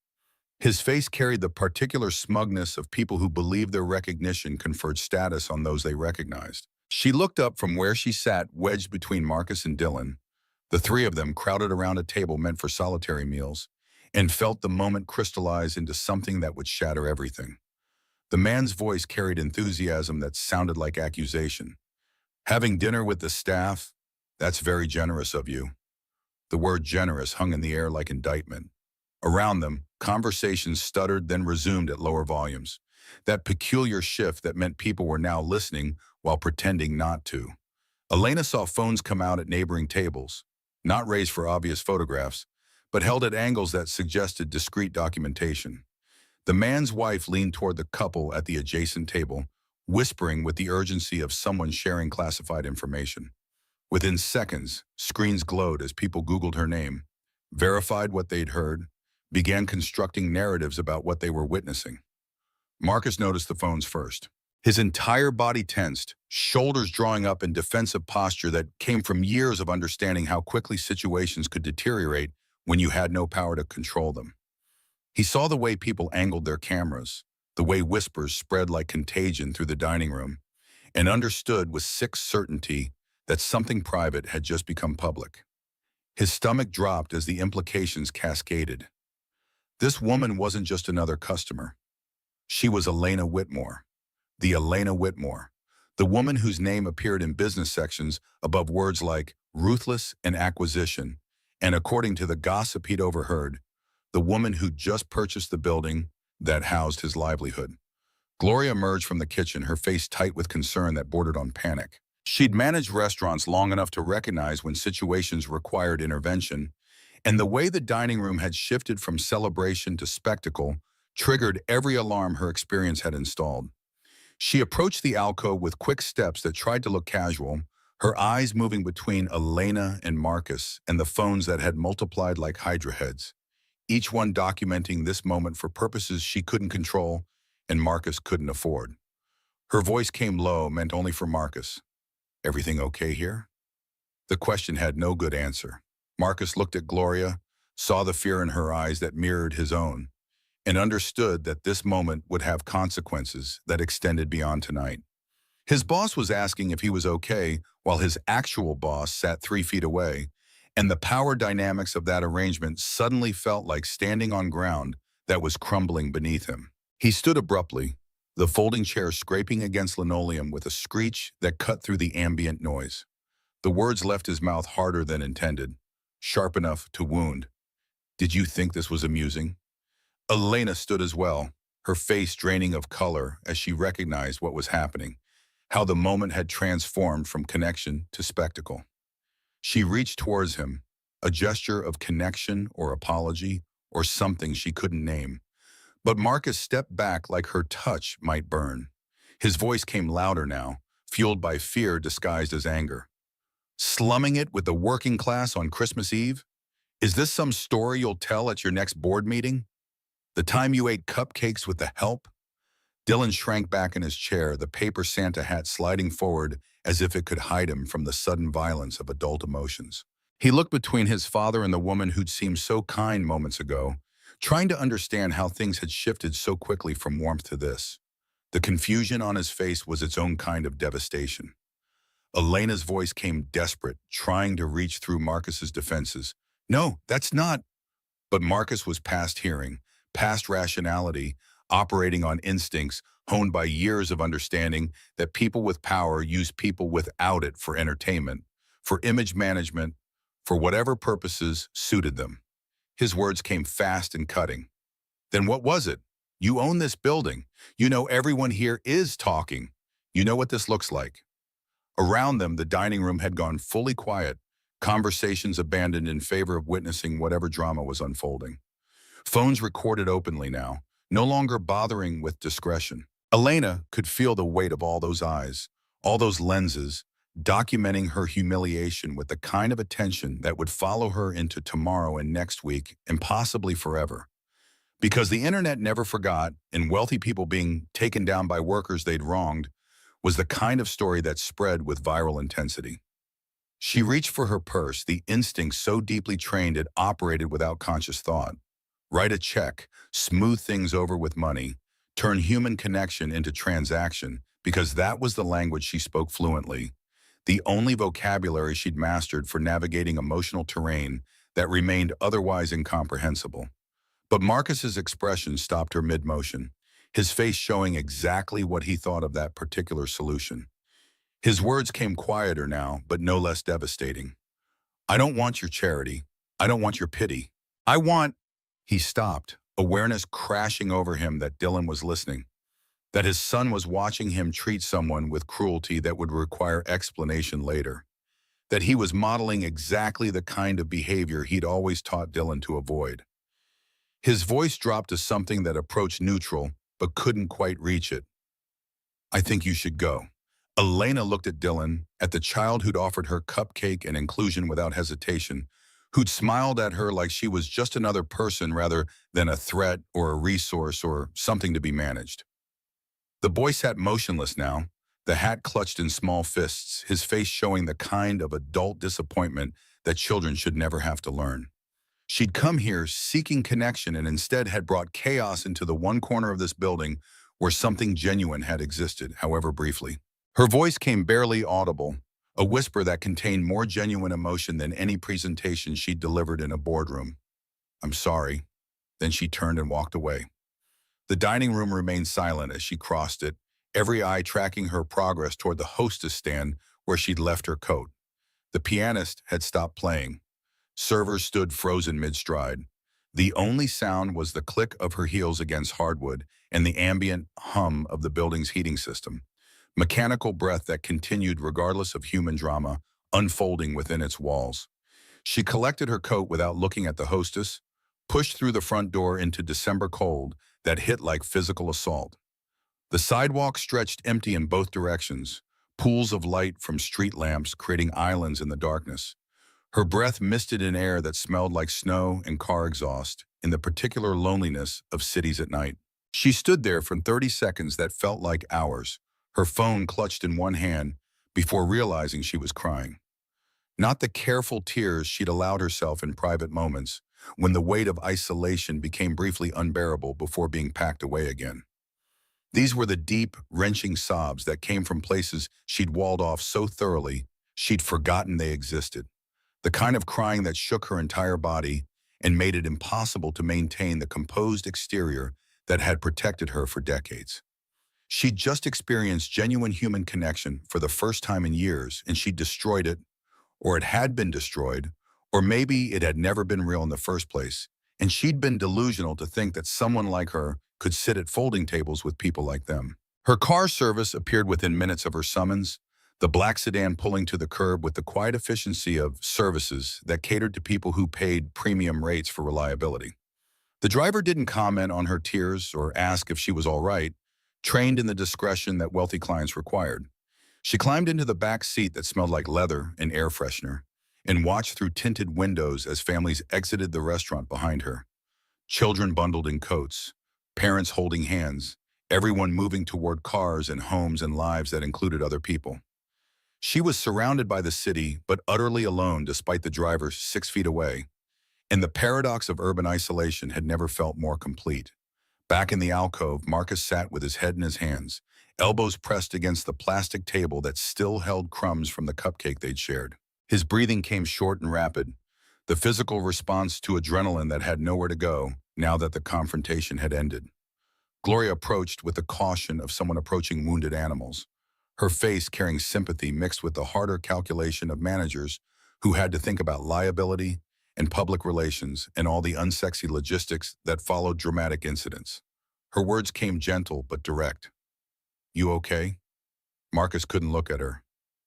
[SPEAKER 1] His face carried the particular smugness of people who believed their recognition conferred status on those they recognized. She looked up from where she sat wedged between Marcus and Dylan, the three of them crowded around a table meant for solitary meals, and felt the moment crystallize into something that would shatter everything. The man's voice carried enthusiasm that sounded like accusation. Having dinner with the staff? That's very generous of you. The word generous hung in the air like indictment. Around them, conversations stuttered then resumed at lower volumes. That peculiar shift that meant people were now listening while pretending not to. Elena saw phones come out at neighboring tables, not raised for obvious photographs, but held at angles that suggested discreet documentation. The man's wife leaned toward the couple at the adjacent table, whispering with the urgency of someone sharing classified information. Within seconds, screens glowed as people Googled her name, verified what they'd heard, began constructing narratives about what they were witnessing. Marcus noticed the phones first. His entire body tensed, shoulders drawing up in defensive posture that came from years of understanding how quickly situations could deteriorate when you had no power to control them. He saw the way people angled their cameras, the way whispers spread like contagion through the dining room, and understood with sick certainty that something private had just become public. His stomach dropped as the implications cascaded. This woman wasn't just another customer. She was Elena Whitmore. The Elena Whitmore, the woman whose name appeared in business sections above words like ruthless and acquisition, and according to the gossip he'd overheard, the woman who'd just purchased the building that housed his livelihood. Gloria emerged from the kitchen, her face tight with concern that bordered on panic. She'd managed restaurants long enough to recognize when situations required intervention, and the way the dining room had shifted from celebration to spectacle triggered every alarm her experience had installed. She approached the alcove with quick steps that tried to look casual, her eyes moving between Elena and Marcus and the phones that had multiplied like hydra heads, each one documenting this moment for purposes she couldn't control and Marcus couldn't afford. Her voice came low, meant only for Marcus. "Everything okay here?" The question had no good answer. Marcus looked at Gloria, saw the fear in her eyes that mirrored his own, and understood that this moment would have consequences that extended beyond tonight. His boss was asking if he was okay, while his actual boss sat 3 feet away, and the power dynamics of that arrangement suddenly felt like standing on ground that was crumbling beneath him. He stood abruptly, the folding chair scraping against linoleum with a screech that cut through the ambient noise. The words left his mouth harder than intended, sharp enough to wound. "Did you think this was amusing?" Elena stood as well, her face draining of color as she recognized what was happening, how the moment had transformed from connection to spectacle. She reached towards him, a gesture of connection or apology or something she couldn't name. But Marcus stepped back like her touch might burn. His voice came louder now, fueled by fear disguised as anger. "Slumming it with the working class on Christmas Eve? Is this some story you'll tell at your next board meeting? The time you ate cupcakes with the help?" Dylan shrank back in his chair, the paper Santa hat sliding forward as if it could hide him from the sudden violence of adult emotions. He looked between his father and the woman who'd seemed so kind moments ago, trying to understand how things had shifted so quickly from warmth to this. The confusion on his face was its own kind of devastation. Elena's voice came desperate, trying to reach through Marcus's defenses. "No, that's not..." But Marcus was past hearing, past rationality, operating on instincts honed by years of understanding that people with power use people without it for entertainment, for image management, for whatever purposes suited them. His words came fast and cutting. "Then what was it? You own this building. You know everyone here is talking. You know what this looks like." Around them, the dining room had gone fully quiet, conversations abandoned in favor of witnessing whatever drama was unfolding. Phones recorded openly now, no longer bothering with discretion. Elena could feel the weight of all those eyes, all those lenses, documenting her humiliation with the kind of attention that would follow her into tomorrow and next week and possibly forever. Because the internet never forgot, and wealthy people being taken down by workers they'd wronged was the kind of story that spread with viral intensity. She reached for her purse, the instinct so deeply trained it operated without conscious thought. Write a check, smooth things over with money, turn human connection into transaction, because that was the language she spoke fluently, the only vocabulary she'd mastered for navigating emotional terrain that remained otherwise incomprehensible. But Marcus's expression stopped her mid-motion, his face showing exactly what he thought of that particular solution. His words came quieter now, but no less devastating. I don't want your charity. I don't want your pity. I want... He stopped, awareness crashing over him that Dylan was listening, that his son was watching him treat someone with cruelty that would require explanation later, that he was modeling exactly the kind of behavior he'd always taught Dylan to avoid. His voice dropped to something that approached neutral, but couldn't quite reach it. I think you should go. Elena looked at Dylan, at the child who'd offered her cupcake and inclusion without hesitation, who'd smiled at her like she was just another person rather than a threat or a resource or something to be managed. The boy sat motionless now, the hat clutched in small fists, his face showing the kind of adult disappointment that children should never have to learn. She'd come here seeking connection and instead had brought chaos into the one corner of this building where something genuine had existed, however briefly. Her voice came barely audible, a whisper that contained more genuine emotion than any presentation she'd delivered in a boardroom. I'm sorry. Then she turned and walked away. The dining room remained silent as she crossed it, every eye tracking her progress toward the hostess stand where she'd left her coat. The pianist had stopped playing. Servers stood frozen mid-stride. The only sound was the click of her heels against hardwood and the ambient hum of the building's heating system. Mechanical breath that continued regardless of human drama, unfolding within its walls. She collected her coat without looking at the hostess, pushed through the front door into December cold that hit like physical assault. The sidewalk stretched empty in both directions, pools of light from street lamps creating islands in the darkness. Her breath misted in air that smelled like snow and car exhaust in the particular loneliness of cities at night. She stood there for 30 seconds that felt like hours, her phone clutched in one hand before realizing she was crying. Not the careful tears she'd allowed herself in private moments when the weight of isolation became briefly unbearable before being packed away again. These were the deep, wrenching sobs that came from places she'd walled off so thoroughly she'd forgotten they existed. The kind of crying that shook her entire body and made it impossible to maintain the composed exterior that had protected her for decades. She'd just experienced genuine human connection for the first time in years, and she'd destroyed it, or it had been destroyed, or maybe it had never been real in the first place, and she'd been delusional to think that someone like her could sit at folding tables with people like them. Her car service appeared within minutes of her summons, the black sedan pulling to the curb with the quiet efficiency of services that catered to people who paid premium rates for reliability. The driver didn't comment on her tears or ask if she was all right, trained in the discretion that wealthy clients required. She climbed into the back seat that smelled like leather and air freshener and watched through tinted windows as families exited the restaurant behind her. Children bundled in coats, parents holding hands, everyone moving toward cars and homes and lives that included other people. She was surrounded by the city, but utterly alone despite the driver 6 feet away, and the paradox of urban isolation had never felt more complete. Back in the alcove, Marcus sat with his head in his hands, elbows pressed against the plastic table that still held crumbs from the cupcake they'd shared. His breathing came short and rapid, the physical response to adrenaline that had nowhere to go now that the confrontation had ended. Gloria approached with the caution of someone approaching wounded animals, her face carrying sympathy mixed with the harder calculation of managers who had to think about liability and public relations and all the unsexy logistics that followed dramatic incidents. Her words came gentle but direct. You okay? Marcus couldn't look at her.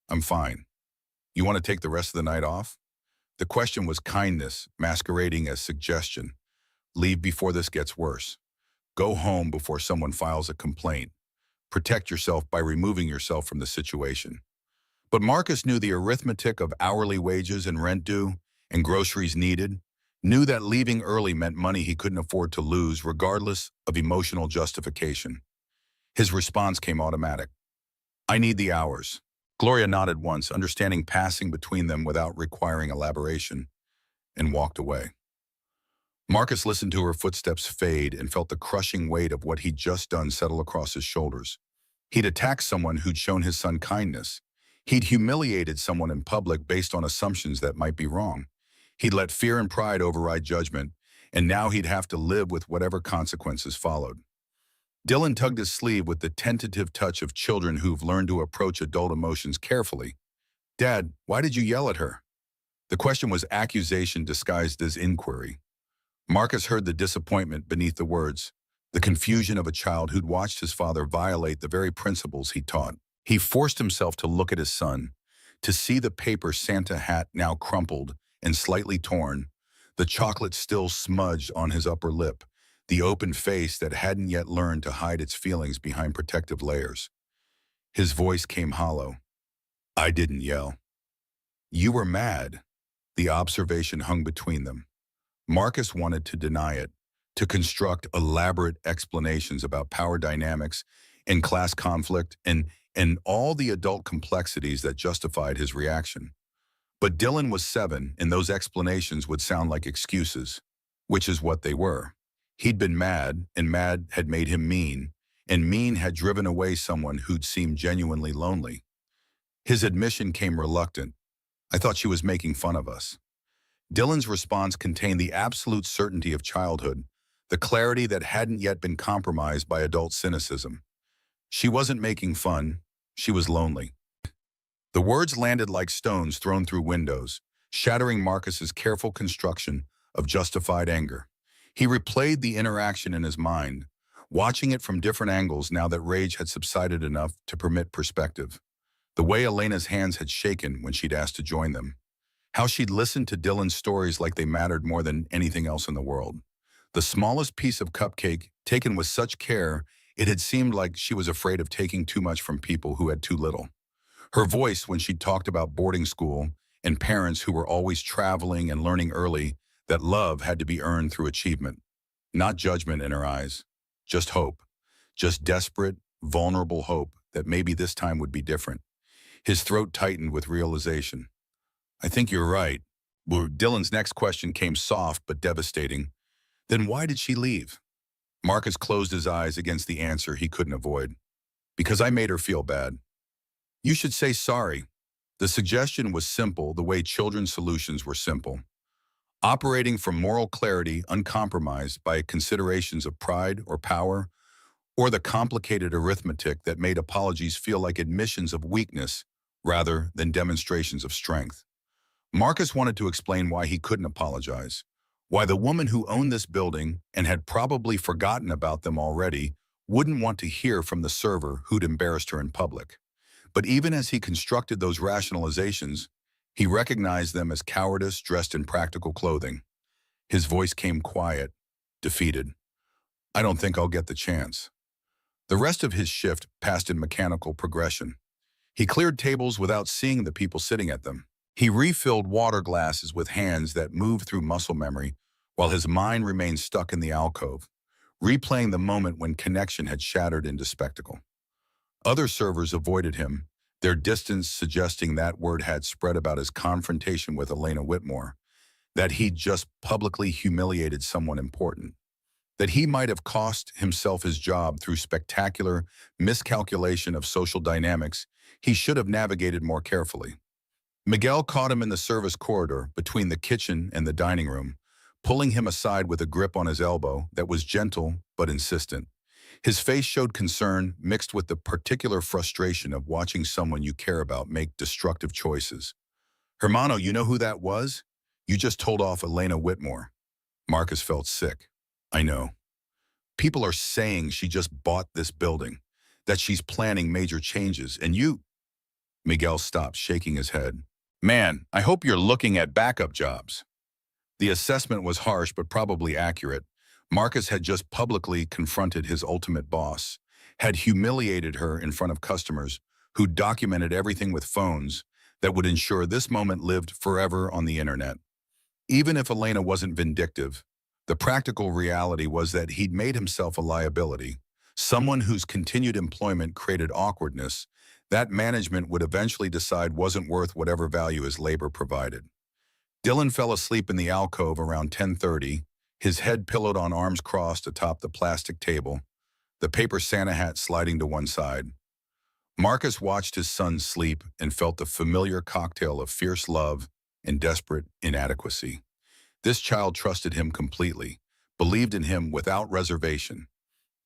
[SPEAKER 1] I'm fine. You want to take the rest of the night off? The question was kindness masquerading as suggestion. Leave before this gets worse. Go home before someone files a complaint. Protect yourself by removing yourself from the situation. But Marcus knew the arithmetic of hourly wages and rent due and groceries needed, knew that leaving early meant money he couldn't afford to lose regardless of emotional justification. His response came automatic. I need the hours. Gloria nodded once, understanding passing between them without requiring elaboration, and walked away. Marcus listened to her footsteps fade and felt the crushing weight of what he'd just done settle across his shoulders. He'd attacked someone who'd shown his son kindness. He'd humiliated someone in public based on assumptions that might be wrong. He'd let fear and pride override judgment, and now he'd have to live with whatever consequences followed. Dylan tugged his sleeve with the tentative touch of children who've learned to approach adult emotions carefully. Dad, why did you yell at her? The question was accusation disguised as inquiry. Marcus heard the disappointment beneath the words, the confusion of a child who'd watched his father violate the very principles he taught. He forced himself to look at his son, to see the paper Santa hat now crumpled and slightly torn, the chocolate still smudged on his upper lip, the open face that hadn't yet learned to hide its feelings behind protective layers. His voice came hollow. I didn't yell. You were mad. The observation hung between them. Marcus wanted to deny it, to construct elaborate explanations about power dynamics and class conflict and all the adult complexities that justified his reaction. But Dylan was 7, and those explanations would sound like excuses, which is what they were. He'd been mad, and mad had made him mean, and mean had driven away someone who'd seemed genuinely lonely. His admission came reluctant. I thought she was making fun of us. Dylan's response contained the absolute certainty of childhood, the clarity that hadn't yet been compromised by adult cynicism. She wasn't making fun, she was lonely. The words landed like stones thrown through windows, shattering Marcus's careful construction of justified anger. He replayed the interaction in his mind, watching it from different angles now that rage had subsided enough to permit perspective. The way Elena's hands had shaken when she'd asked to join them. How she'd listened to Dylan's stories like they mattered more than anything else in the world. The smallest piece of cupcake, taken with such care, it had seemed like she was afraid of taking too much from people who had too little. Her voice when she talked about boarding school and parents who were always traveling and learning early that love had to be earned through achievement. Not judgment in her eyes, just hope. Just desperate, vulnerable hope that maybe this time would be different. His throat tightened with realization. I think you're right. Well, Dylan's next question came soft but devastating. Then why did she leave? Marcus closed his eyes against the answer he couldn't avoid. Because I made her feel bad. You should say sorry. The suggestion was simple the way children's solutions were simple. Operating from moral clarity uncompromised by considerations of pride or power, or the complicated arithmetic that made apologies feel like admissions of weakness rather than demonstrations of strength. Marcus wanted to explain why he couldn't apologize, why the woman who owned this building and had probably forgotten about them already wouldn't want to hear from the server who'd embarrassed her in public. But even as he constructed those rationalizations, he recognized them as cowardice dressed in practical clothing. His voice came quiet, defeated. I don't think I'll get the chance. The rest of his shift passed in mechanical progression. He cleared tables without seeing the people sitting at them. He refilled water glasses with hands that moved through muscle memory while his mind remained stuck in the alcove, replaying the moment when connection had shattered into spectacle. Other servers avoided him, their distance suggesting that word had spread about his confrontation with Elena Whitmore, that he'd just publicly humiliated someone important, that he might have cost himself his job through spectacular miscalculation of social dynamics he should have navigated more carefully. Miguel caught him in the service corridor between the kitchen and the dining room, pulling him aside with a grip on his elbow that was gentle but insistent. His face showed concern mixed with the particular frustration of watching someone you care about make destructive choices. Hermano, you know who that was? You just told off Elena Whitmore. Marcus felt sick. I know. People are saying she just bought this building, that she's planning major changes, and you... Miguel stopped, shaking his head. Man, I hope you're looking at backup jobs. The assessment was harsh but probably accurate. Marcus had just publicly confronted his ultimate boss, had humiliated her in front of customers who documented everything with phones that would ensure this moment lived forever on the internet. Even if Elena wasn't vindictive, the practical reality was that he'd made himself a liability, someone whose continued employment created awkwardness that management would eventually decide wasn't worth whatever value his labor provided. Dylan fell asleep in the alcove around 10:30, his head pillowed on arms crossed atop the plastic table, the paper Santa hat sliding to one side. Marcus watched his son sleep and felt the familiar cocktail of fierce love and desperate inadequacy. This child trusted him completely, believed in him without reservation.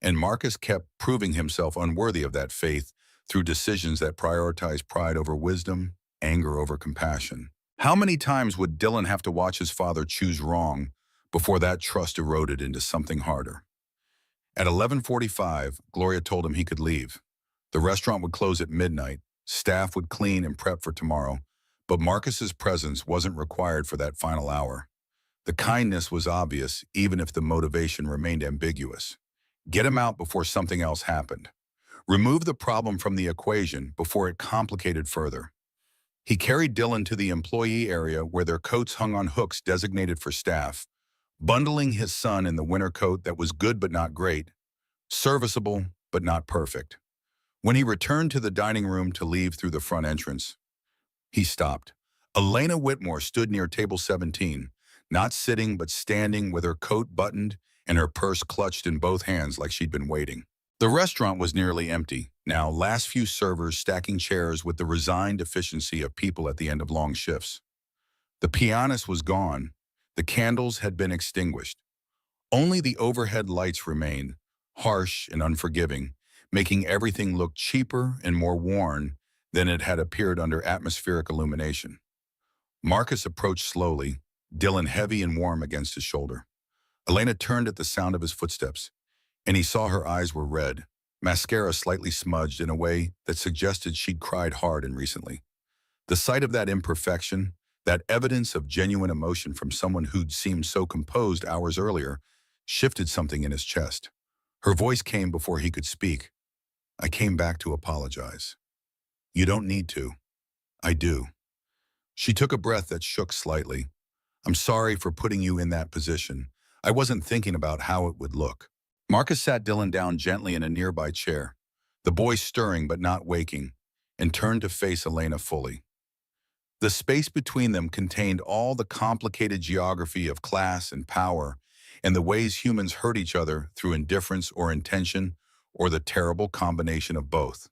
[SPEAKER 1] And Marcus kept proving himself unworthy of that faith through decisions that prioritized pride over wisdom, anger over compassion. How many times would Dylan have to watch his father choose wrong before that trust eroded into something harder? At 11:45, Gloria told him he could leave. The restaurant would close at midnight, staff would clean and prep for tomorrow, but Marcus's presence wasn't required for that final hour. The kindness was obvious, even if the motivation remained ambiguous. Get him out before something else happened. Remove the problem from the equation before it complicated further. He carried Dylan to the employee area where their coats hung on hooks designated for staff, bundling his son in the winter coat that was good but not great, serviceable but not perfect. When he returned to the dining room to leave through the front entrance, he stopped. Elena Whitmore stood near table 17, not sitting but standing with her coat buttoned and her purse clutched in both hands like she'd been waiting. The restaurant was nearly empty, now last few servers stacking chairs with the resigned efficiency of people at the end of long shifts. The pianist was gone. The candles had been extinguished. Only the overhead lights remained, harsh and unforgiving, making everything look cheaper and more worn than it had appeared under atmospheric illumination. Marcus approached slowly, Dylan heavy and warm against his shoulder. Elena turned at the sound of his footsteps, and he saw her eyes were red, mascara slightly smudged in a way that suggested she'd cried hard and recently. The sight of that imperfection, that evidence of genuine emotion from someone who'd seemed so composed hours earlier, shifted something in his chest. Her voice came before he could speak. I came back to apologize. You don't need to. I do. She took a breath that shook slightly. I'm sorry for putting you in that position. I wasn't thinking about how it would look. Marcus sat Dylan down gently in a nearby chair, the boy stirring but not waking, and turned to face Elena fully. The space between them contained all the complicated geography of class and power and the ways humans hurt each other through indifference or intention or the terrible combination of both.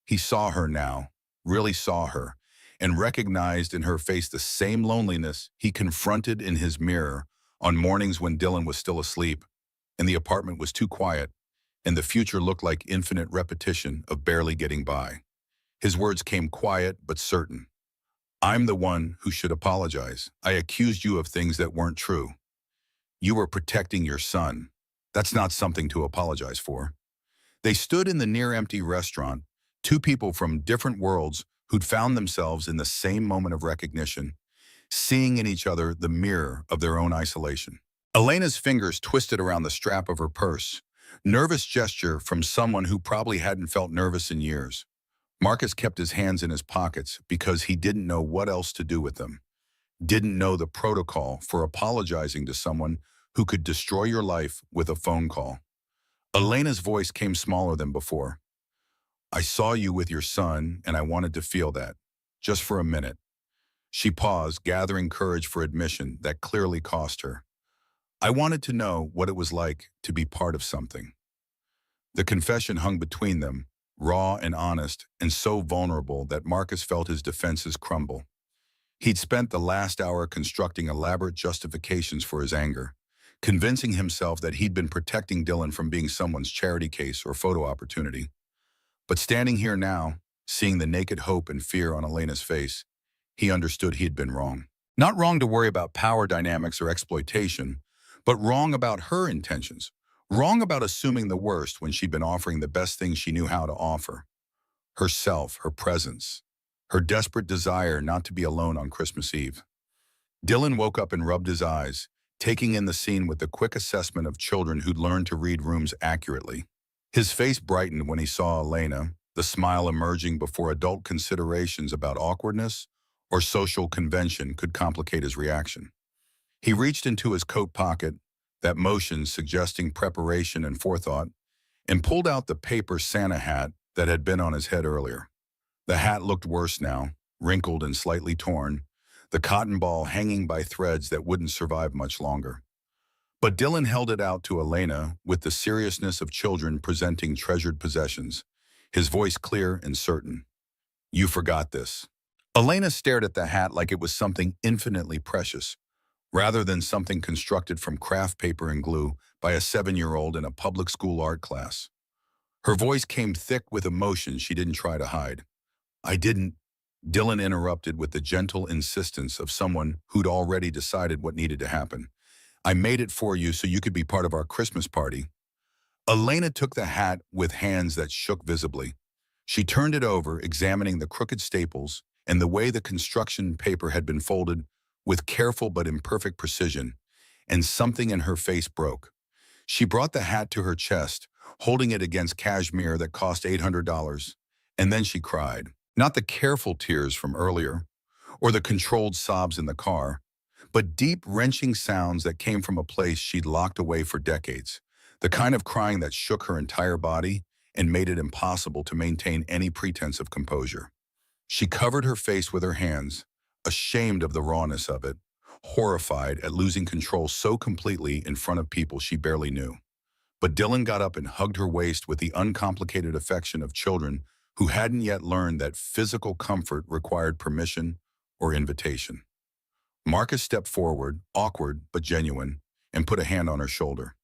[SPEAKER 1] He saw her now, really saw her, and recognized in her face the same loneliness he confronted in his mirror on mornings when Dylan was still asleep, and the apartment was too quiet, and the future looked like infinite repetition of barely getting by. His words came quiet but certain. I'm the one who should apologize. I accused you of things that weren't true. You were protecting your son. That's not something to apologize for. They stood in the near-empty restaurant, two people from different worlds who'd found themselves in the same moment of recognition, seeing in each other the mirror of their own isolation. Elena's fingers twisted around the strap of her purse, nervous gesture from someone who probably hadn't felt nervous in years. Marcus kept his hands in his pockets because he didn't know what else to do with them, didn't know the protocol for apologizing to someone who could destroy your life with a phone call. Elena's voice came smaller than before. I saw you with your son, and I wanted to feel that, just for a minute. She paused, gathering courage for admission that clearly cost her. I wanted to know what it was like to be part of something. The confession hung between them, raw and honest, and so vulnerable that Marcus felt his defenses crumble. He'd spent the last hour constructing elaborate justifications for his anger, convincing himself that he'd been protecting Dylan from being someone's charity case or photo opportunity. But standing here now, seeing the naked hope and fear on Elena's face, he understood he had been wrong. Not wrong to worry about power dynamics or exploitation, but wrong about her intentions, wrong about assuming the worst when she'd been offering the best thing she knew how to offer. Herself, her presence, her desperate desire not to be alone on Christmas Eve. Dylan woke up and rubbed his eyes, taking in the scene with the quick assessment of children who'd learned to read rooms accurately. His face brightened when he saw Elena, the smile emerging before adult considerations about awkwardness or social convention could complicate his reaction. He reached into his coat pocket, that motion suggesting preparation and forethought, and pulled out the paper Santa hat that had been on his head earlier. The hat looked worse now, wrinkled and slightly torn, the cotton ball hanging by threads that wouldn't survive much longer. But Dylan held it out to Elena with the seriousness of children presenting treasured possessions, his voice clear and certain. You forgot this. Elena stared at the hat like it was something infinitely precious. rather than something constructed from craft paper and glue by a 7-year-old in a public school art class. Her voice came thick with emotion she didn't try to hide. I didn't, Dylan interrupted with the gentle insistence of someone who'd already decided what needed to happen. I made it for you so you could be part of our Christmas party. Elena took the hat with hands that shook visibly. She turned it over, examining the crooked staples and the way the construction paper had been folded with careful but imperfect precision, and something in her face broke. She brought the hat to her chest, holding it against cashmere that cost $800, and then she cried. Not the careful tears from earlier, or the controlled sobs in the car, but deep, wrenching sounds that came from a place she'd locked away for decades. The kind of crying that shook her entire body and made it impossible to maintain any pretense of composure. She covered her face with her hands, ashamed of the rawness of it, horrified at losing control so completely in front of people she barely knew. But Dylan got up and hugged her waist with the uncomplicated affection of children who hadn't yet learned that physical comfort required permission or invitation. Marcus stepped forward, awkward but genuine, and put a hand on her shoulder.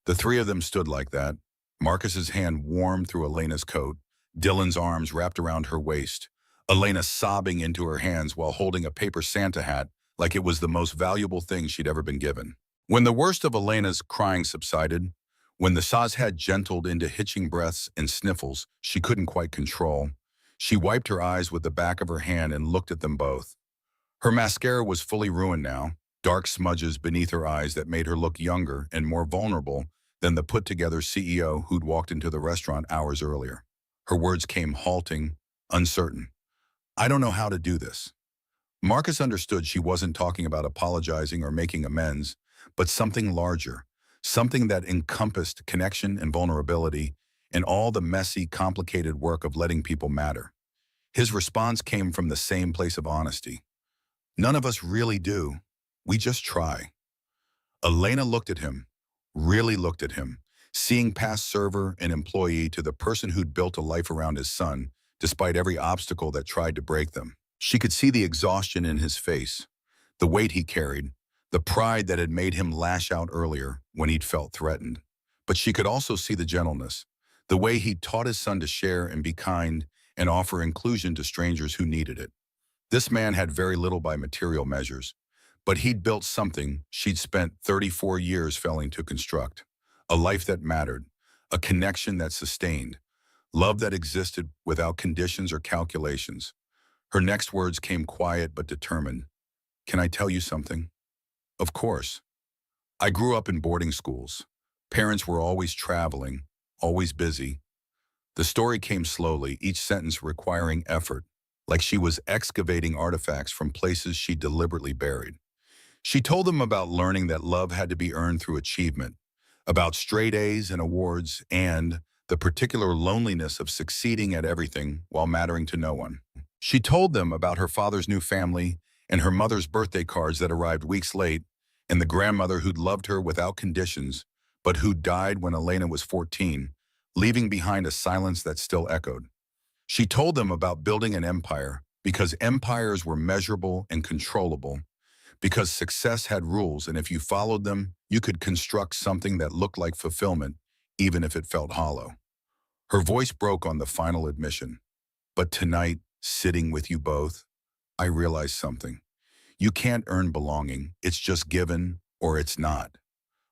[SPEAKER 1] The three of them stood like that, Marcus's hand warm through Elena's coat, Dylan's arms wrapped around her waist, Elena sobbing into her hands while holding a paper Santa hat like it was the most valuable thing she'd ever been given. When the worst of Elena's crying subsided, when the Saz had gentled into hitching breaths and sniffles she couldn't quite control, she wiped her eyes with the back of her hand and looked at them both. Her mascara was fully ruined now, dark smudges beneath her eyes that made her look younger and more vulnerable than the put-together CEO who'd walked into the restaurant hours earlier. Her words came halting, uncertain. I don't know how to do this. Marcus understood she wasn't talking about apologizing or making amends, but something larger, something that encompassed connection and vulnerability and all the messy, complicated work of letting people matter. His response came from the same place of honesty. None of us really do. We just try. Elena looked at him, really looked at him, seeing past server and employee to the person who'd built a life around his son, despite every obstacle that tried to break them. She could see the exhaustion in his face, the weight he carried, the pride that had made him lash out earlier when he'd felt threatened. But she could also see the gentleness, the way he'd taught his son to share and be kind and offer inclusion to strangers who needed it. This man had very little by material measures, but he'd built something she'd spent 34 years failing to construct. A life that mattered, a connection that sustained, love that existed without conditions or calculations. Her next words came quiet but determined. Can I tell you something? Of course. I grew up in boarding schools. Parents were always traveling, always busy. The story came slowly, each sentence requiring effort, like she was excavating artifacts from places she deliberately buried. She told them about learning that love had to be earned through achievement, about straight A's and awards, and the particular loneliness of succeeding at everything while mattering to no one. She told them about her father's new family and her mother's birthday cards that arrived weeks late, and the grandmother who'd loved her without conditions, but who died when Elena was 14, leaving behind a silence that still echoed. She told them about building an empire, because empires were measurable and controllable, because success had rules, and if you followed them, you could construct something that looked like fulfillment, even if it felt hollow. Her voice broke on the final admission. But tonight, sitting with you both, I realized something. You can't earn belonging. It's just given, or it's not.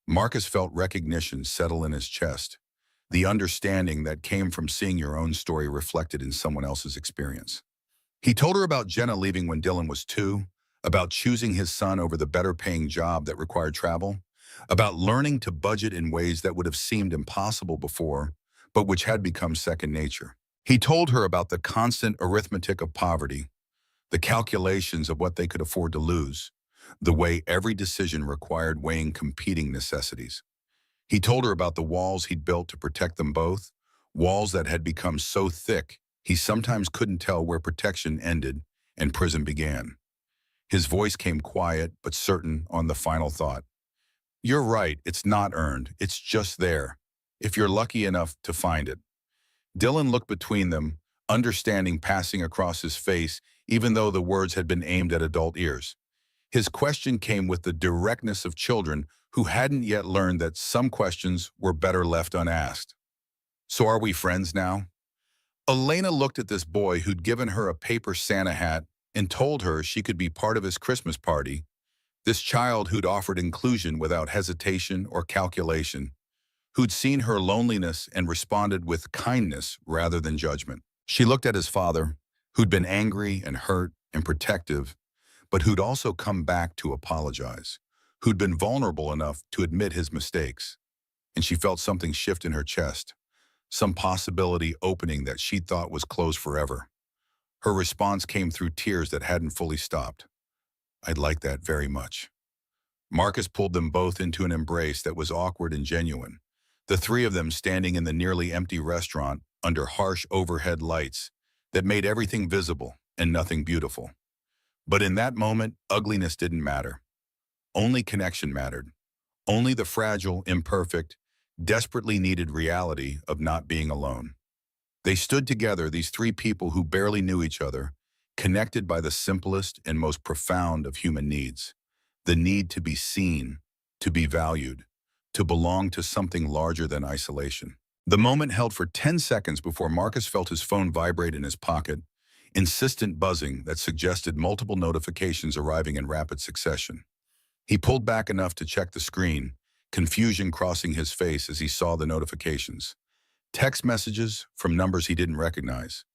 [SPEAKER 1] Marcus felt recognition settle in his chest, the understanding that came from seeing your own story reflected in someone else's experience. He told her about Jenna leaving when Dylan was 2, about choosing his son over the better-paying job that required travel, about learning to budget in ways that would have seemed impossible before, but which had become second nature. He told her about the constant arithmetic of poverty, the calculations of what they could afford to lose, the way every decision required weighing competing necessities. He told her about the walls he'd built to protect them both, walls that had become so thick he sometimes couldn't tell where protection ended and prison began. His voice came quiet but certain on the final thought. You're right, it's not earned, it's just there, if you're lucky enough to find it. Dylan looked between them, understanding passing across his face, even though the words had been aimed at adult ears. His question came with the directness of children who hadn't yet learned that some questions were better left unasked. So are we friends now? Elena looked at this boy who'd given her a paper Santa hat and told her she could be part of his Christmas party, this child who'd offered inclusion without hesitation or calculation, who'd seen her loneliness and responded with kindness rather than judgment. She looked at his father, who'd been angry and hurt and protective, but who'd also come back to apologize, who'd been vulnerable enough to admit his mistakes. And she felt something shift in her chest, some possibility opening that she'd thought was closed forever. Her response came through tears that hadn't fully stopped. I'd like that very much. Marcus pulled them both into an embrace that was awkward and genuine, the three of them standing in the nearly empty restaurant under harsh overhead lights that made everything visible and nothing beautiful. But in that moment, ugliness didn't matter. Only connection mattered. Only the fragile, imperfect, desperately needed reality of not being alone. They stood together, these three people who barely knew each other, connected by the simplest and most profound of human needs, the need to be seen, to be valued, to belong to something larger than isolation. The moment held for 10 seconds before Marcus felt his phone vibrate in his pocket, insistent buzzing that suggested multiple notifications arriving in rapid succession. He pulled back enough to check the screen, confusion crossing his face as he saw the notifications. Text messages from numbers he didn't recognize,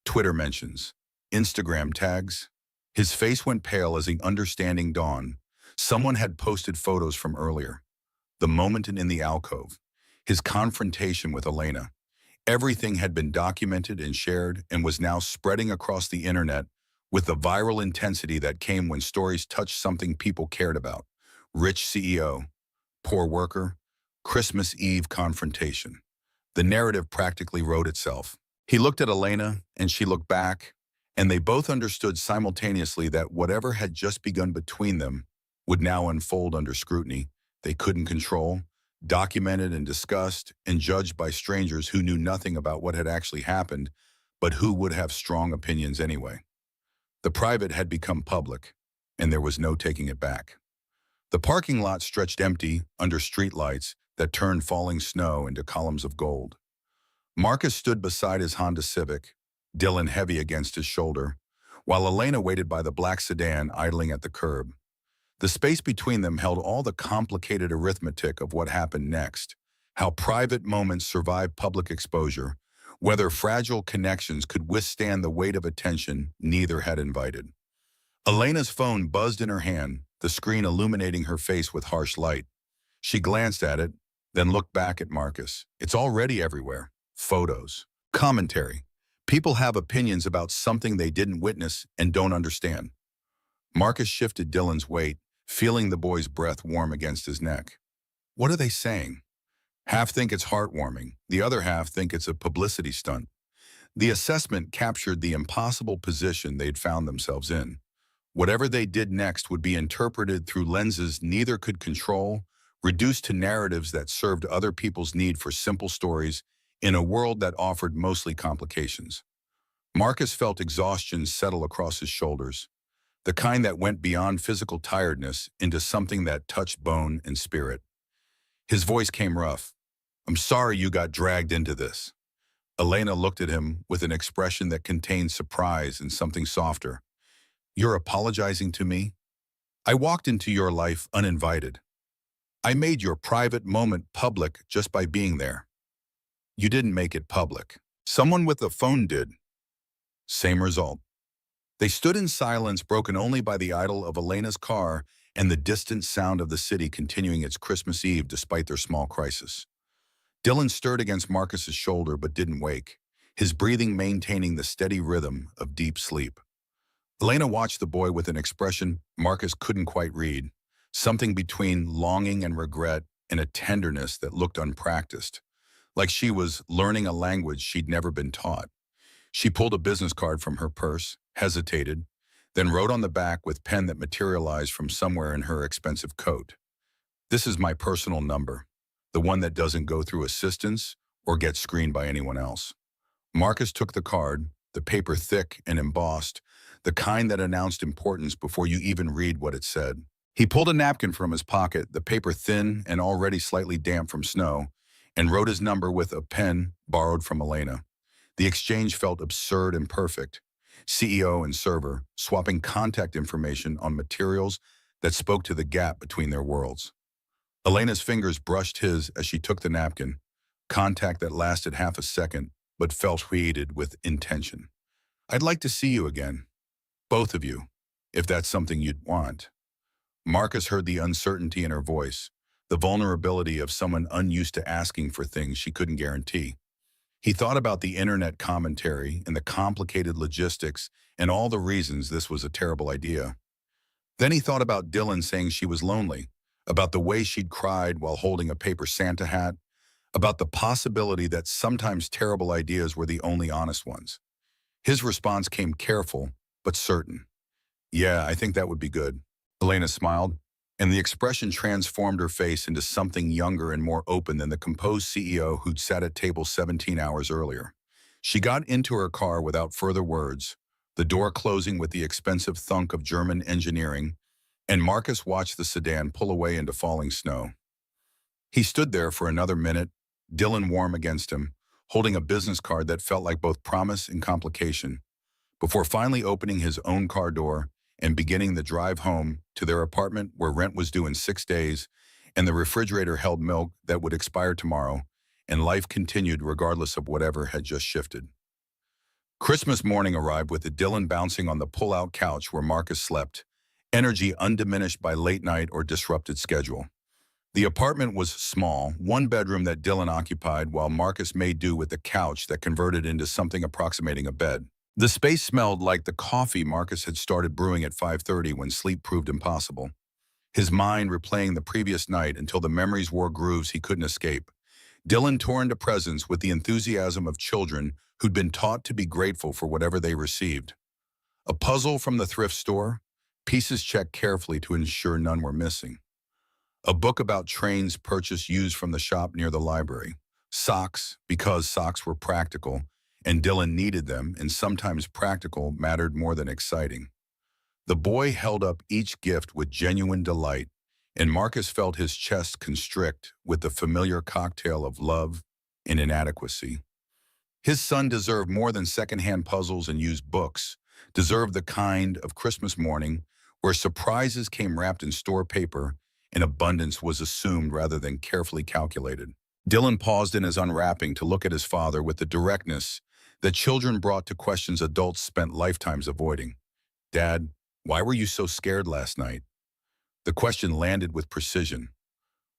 [SPEAKER 1] Twitter mentions, Instagram tags. His face went pale as the understanding dawned. Someone had posted photos from earlier. The moment in the alcove, his confrontation with Elena. Everything had been documented and shared and was now spreading across the internet with the viral intensity that came when stories touched something people cared about. Rich CEO, poor worker, Christmas Eve confrontation. The narrative practically wrote itself. He looked at Elena and she looked back, and they both understood simultaneously that whatever had just begun between them would now unfold under scrutiny they couldn't control, documented and discussed and judged by strangers who knew nothing about what had actually happened, but who would have strong opinions anyway. The private had become public, and there was no taking it back. The parking lot stretched empty under streetlights that turned falling snow into columns of gold. Marcus stood beside his Honda Civic, Dylan heavy against his shoulder, while Elena waited by the black sedan idling at the curb. The space between them held all the complicated arithmetic of what happened next, how private moments survive public exposure, whether fragile connections could withstand the weight of attention neither had invited. Elena's phone buzzed in her hand, the screen illuminating her face with harsh light. She glanced at it, then looked back at Marcus. It's already everywhere. Photos, commentary. People have opinions about something they didn't witness and don't understand. Marcus shifted Dylan's weight, feeling the boy's breath warm against his neck. What are they saying? Half think it's heartwarming, the other half think it's a publicity stunt. The assessment captured the impossible position they'd found themselves in. Whatever they did next would be interpreted through lenses neither could control, reduced to narratives that served other people's need for simple stories in a world that offered mostly complications. Marcus felt exhaustion settle across his shoulders, the kind that went beyond physical tiredness into something that touched bone and spirit. His voice came rough. I'm sorry you got dragged into this. Elena looked at him with an expression that contained surprise and something softer. You're apologizing to me? I walked into your life uninvited. I made your private moment public just by being there. You didn't make it public. Someone with a phone did. Same result. They stood in silence, broken only by the idle of Elena's car and the distant sound of the city continuing its Christmas Eve despite their small crisis. Dylan stirred against Marcus's shoulder but didn't wake, his breathing maintaining the steady rhythm of deep sleep. Elena watched the boy with an expression Marcus couldn't quite read, something between longing and regret and a tenderness that looked unpracticed, like she was learning a language she'd never been taught. She pulled a business card from her purse, hesitated, then wrote on the back with pen that materialized from somewhere in her expensive coat. This is my personal number, the one that doesn't go through assistance or get screened by anyone else. Marcus took the card, the paper thick and embossed, the kind that announced importance before you even read what it said. He pulled a napkin from his pocket, the paper thin and already slightly damp from snow, and wrote his number with a pen borrowed from Elena. The exchange felt absurd and perfect. CEO and server swapping contact information on materials that spoke to the gap between their worlds. Elena's fingers brushed his as she took the napkin, contact that lasted half a second but felt created with intention. I'd like to see you again, both of you, if that's something you'd want. Marcus heard the uncertainty in her voice, the vulnerability of someone unused to asking for things she couldn't guarantee. He thought about the internet commentary and the complicated logistics and all the reasons this was a terrible idea. Then he thought about Dylan saying she was lonely, about the way she'd cried while holding a paper Santa hat, about the possibility that sometimes terrible ideas were the only honest ones. His response came careful, but certain. Yeah, I think that would be good. Elena smiled, and the expression transformed her face into something younger and more open than the composed CEO who'd sat at table 17 hours earlier. She got into her car without further words, the door closing with the expensive thunk of German engineering, and Marcus watched the sedan pull away into falling snow. He stood there for another minute, Dylan warm against him, holding a business card that felt like both promise and complication, before finally opening his own car door and beginning the drive home to their apartment where rent was due in 6 days and the refrigerator held milk that would expire tomorrow, and life continued regardless of whatever had just shifted. Christmas morning arrived with Dylan bouncing on the pull-out couch where Marcus slept, energy undiminished by late night or disrupted schedule. The apartment was small, one bedroom that Dylan occupied while Marcus made do with the couch that converted into something approximating a bed. The space smelled like the coffee Marcus had started brewing at 5:30 when sleep proved impossible. His mind replaying the previous night until the memories wore grooves he couldn't escape. Dylan tore into presents with the enthusiasm of children who'd been taught to be grateful for whatever they received. A puzzle from the thrift store, pieces checked carefully to ensure none were missing. A book about trains purchased used from the shop near the library. Socks, because socks were practical, and Dylan needed them, and sometimes practical mattered more than exciting. The boy held up each gift with genuine delight, and Marcus felt his chest constrict with the familiar cocktail of love and inadequacy. His son deserved more than secondhand puzzles and used books, deserved the kind of Christmas morning where surprises came wrapped in store paper and abundance was assumed rather than carefully calculated. Dylan paused in his unwrapping to look at his father with the directness that children brought to questions adults spent lifetimes avoiding. Dad, why were you so scared last night? The question landed with precision.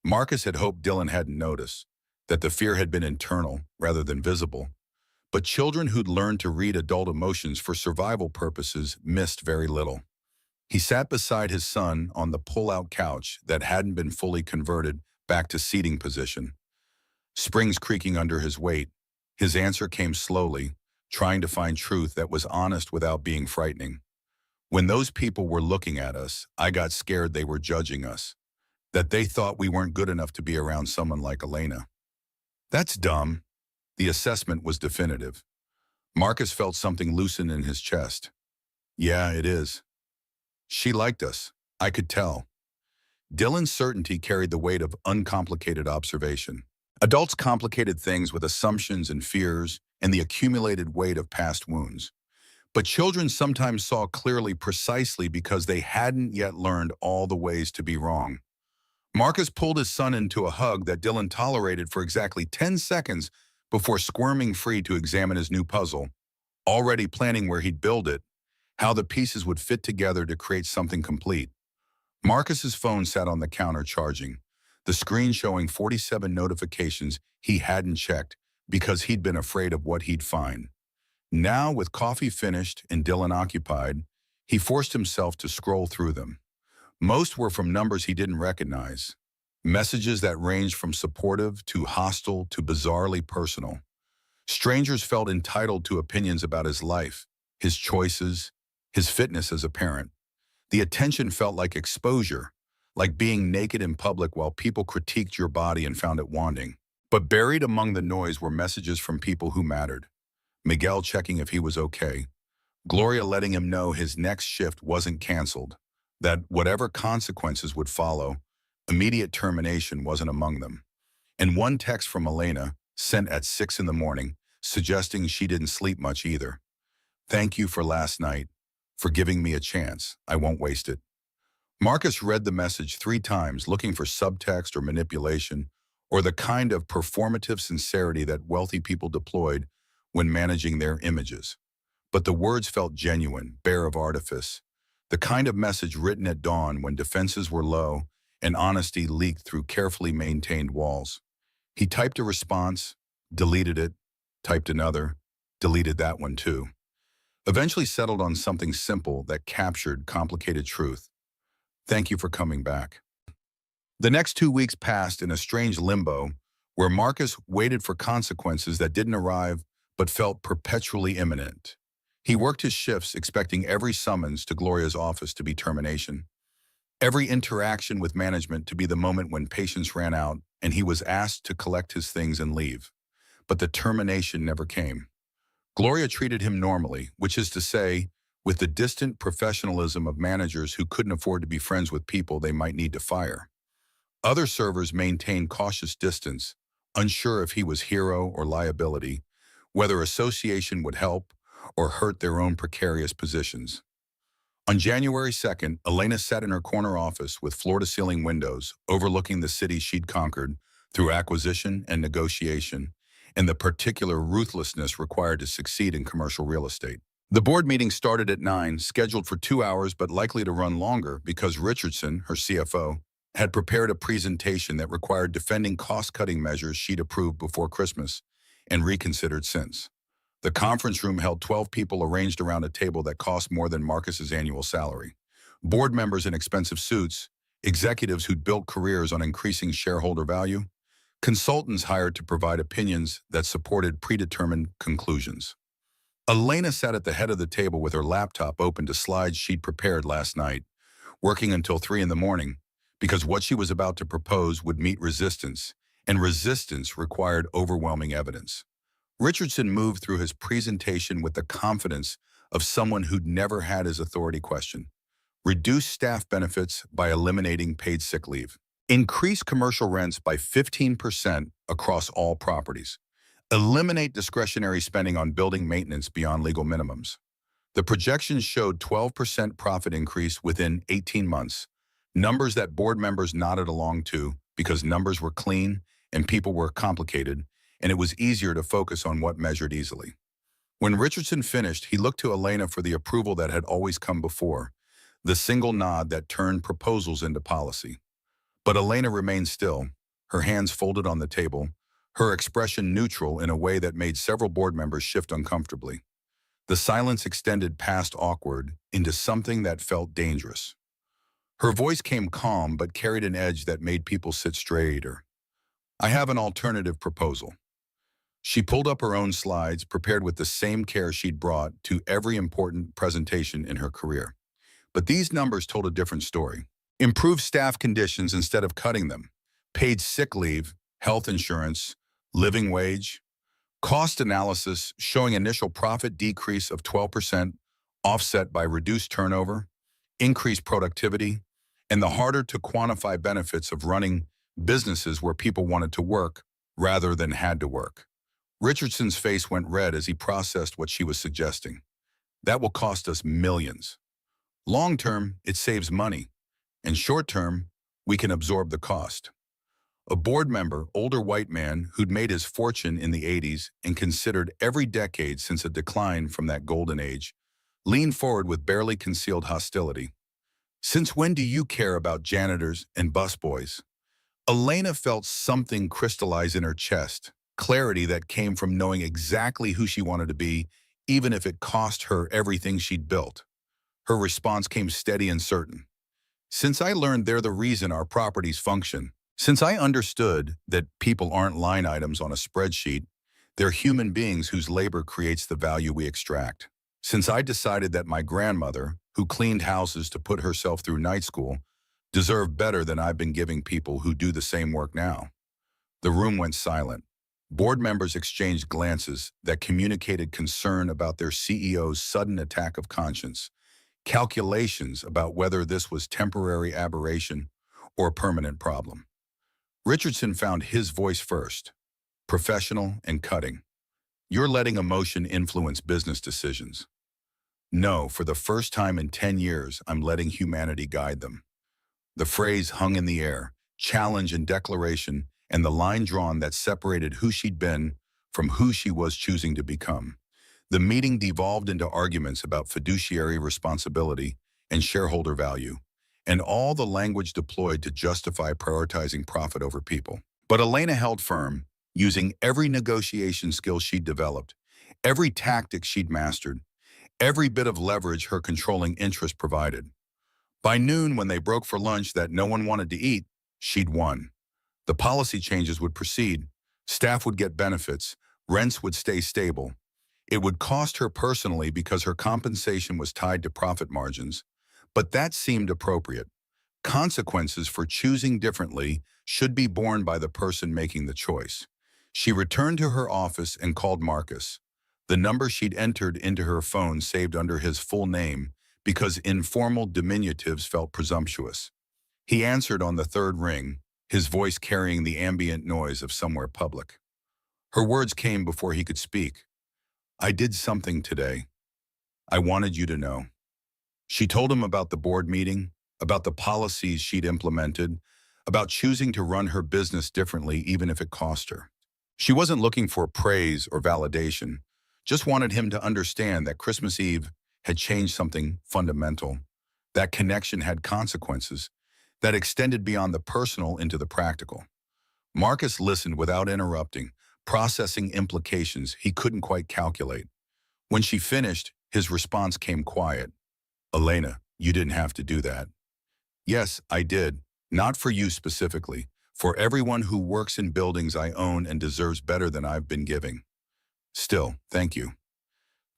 [SPEAKER 1] Marcus had hoped Dylan hadn't noticed, that the fear had been internal rather than visible. But children who'd learned to read adult emotions for survival purposes missed very little. He sat beside his son on the pull-out couch that hadn't been fully converted back to seating position. Springs creaking under his weight, his answer came slowly, trying to find truth that was honest without being frightening. When those people were looking at us, I got scared they were judging us, that they thought we weren't good enough to be around someone like Elena. That's dumb. The assessment was definitive. Marcus felt something loosen in his chest. Yeah, it is. She liked us. I could tell. Dylan's certainty carried the weight of uncomplicated observation. Adults complicated things with assumptions and fears and the accumulated weight of past wounds. But children sometimes saw clearly precisely because they hadn't yet learned all the ways to be wrong. Marcus pulled his son into a hug that Dylan tolerated for exactly 10 seconds before squirming free to examine his new puzzle, already planning where he'd build it, how the pieces would fit together to create something complete. Marcus's phone sat on the counter charging, the screen showing 47 notifications he hadn't checked because he'd been afraid of what he'd find. Now, with coffee finished and Dylan occupied, he forced himself to scroll through them. Most were from numbers he didn't recognize, messages that ranged from supportive to hostile to bizarrely personal. Strangers felt entitled to opinions about his life, his choices, his fitness as a parent. The attention felt like exposure, like being naked in public while people critiqued your body and found it wanting. But buried among the noise were messages from people who mattered. Miguel checking if he was okay, Gloria letting him know his next shift wasn't canceled, that whatever consequences would follow, immediate termination wasn't among them. And one text from Elena, sent at 6 in the morning, suggesting she didn't sleep much either. Thank you for last night, for giving me a chance. I won't waste it. Marcus read the message 3 times, looking for subtext or manipulation, or the kind of performative sincerity that wealthy people deployed when managing their images. But the words felt genuine, bare of artifice, the kind of message written at dawn when defenses were low and honesty leaked through carefully maintained walls. He typed a response, deleted it, typed another, deleted that one too. Eventually settled on something simple that captured complicated truth. Thank you for coming back. The next 2 weeks passed in a strange limbo where Marcus waited for consequences that didn't arrive but felt perpetually imminent. He worked his shifts expecting every summons to Gloria's office to be termination, every interaction with management to be the moment when patience ran out and he was asked to collect his things and leave. But the termination never came. Gloria treated him normally, which is to say, with the distant professionalism of managers who couldn't afford to be friends with people they might need to fire. Other servers maintained cautious distance, unsure if he was hero or liability, whether association would help or hurt their own precarious positions. On January 2nd, Elena sat in her corner office with floor-to-ceiling windows overlooking the city she'd conquered through acquisition and negotiation, and the particular ruthlessness required to succeed in commercial real estate. The board meeting started at 9, scheduled for 2 hours but likely to run longer because Richardson, her CFO, had prepared a presentation that required defending cost-cutting measures she'd approved before Christmas and reconsidered since. The conference room held 12 people arranged around a table that cost more than Marcus's annual salary. Board members in expensive suits, executives who'd built careers on increasing shareholder value, consultants hired to provide opinions that supported predetermined conclusions. Elena sat at the head of the table with her laptop open to slides she'd prepared last night, working until 3 in the morning, because what she was about to propose would meet resistance, and resistance required overwhelming evidence. Richardson moved through his presentation with the confidence of someone who'd never had his authority questioned. Reduce staff benefits by eliminating paid sick leave. Increase commercial rents by 15% across all properties. Eliminate discretionary spending on building maintenance beyond legal minimums. The projections showed 12% profit increase within 18 months, numbers that board members nodded along to because numbers were clean and people were complicated, and it was easier to focus on what measured easily. When Richardson finished, he looked to Elena for the approval that had always come before, the single nod that turned proposals into policy. But Elena remained still, her hands folded on the table, her expression neutral in a way that made several board members shift uncomfortably. The silence extended past awkward into something that felt dangerous. Her voice came calm but carried an edge that made people sit straighter. I have an alternative proposal. She pulled up her own slides, prepared with the same care she'd brought to every important presentation in her career. But these numbers told a different story. Improve staff conditions instead of cutting them. Paid sick leave, health insurance, living wage. Cost analysis showing initial profit decrease of 12%, offset by reduced turnover, increased productivity, and the harder to quantify benefits of running businesses where people wanted to work rather than had to work. Richardson's face went red as he processed what she was suggesting. That will cost us millions. Long term, it saves money. And short term, we can absorb the cost. A board member, older white man who'd made his fortune in the 80s and considered every decade since a decline from that golden age, leaned forward with barely concealed hostility. Since when do you care about janitors and busboys? Elena felt something crystallize in her chest, clarity that came from knowing exactly who she wanted to be, even if it cost her everything she'd built. Her response came steady and certain. Since I learned they're the reason our properties function, since I understood that people aren't line items on a spreadsheet, they're human beings whose labor creates the value we extract. Since I decided that my grandmother, who cleaned houses to put herself through night school, deserved better than I've been giving people who do the same work now. The room went silent. Board members exchanged glances that communicated concern about their CEO's sudden attack of conscience, calculations about whether this was temporary aberration or a permanent problem. Richardson found his voice first, professional and cutting. You're letting emotion influence business decisions. No, for the first time in 10 years, I'm letting humanity guide them. The phrase hung in the air, challenge and declaration, and the line drawn that separated who she'd been from who she was choosing to become. The meeting devolved into arguments about fiduciary responsibility and shareholder value, and all the language deployed to justify prioritizing profit over people. But Elena held firm, using every negotiation skill she'd developed, every tactic she'd mastered, every bit of leverage her controlling interest provided. By noon, when they broke for lunch that no one wanted to eat, she'd won. The policy changes would proceed, staff would get benefits, rents would stay stable. It would cost her personally because her compensation was tied to profit margins, but that seemed appropriate. Consequences for choosing differently should be borne by the person making the choice. She returned to her office and called Marcus. The number she'd entered into her phone saved under his full name because informal diminutives felt presumptuous. He answered on the third ring, his voice carrying the ambient noise of somewhere public. Her words came before he could speak. I did something today. I wanted you to know. She told him about the board meeting, about the policies she'd implemented, about choosing to run her business differently even if it cost her. She wasn't looking for praise or validation, just wanted him to understand that Christmas Eve had changed something fundamental. That connection had consequences that extended beyond the personal into the practical. Marcus listened without interrupting, processing implications he couldn't quite calculate. When she finished, his response came quiet. Elena, you didn't have to do that. Yes, I did. Not for you specifically. For everyone who works in buildings I own and deserves better than I've been giving. Still, thank you.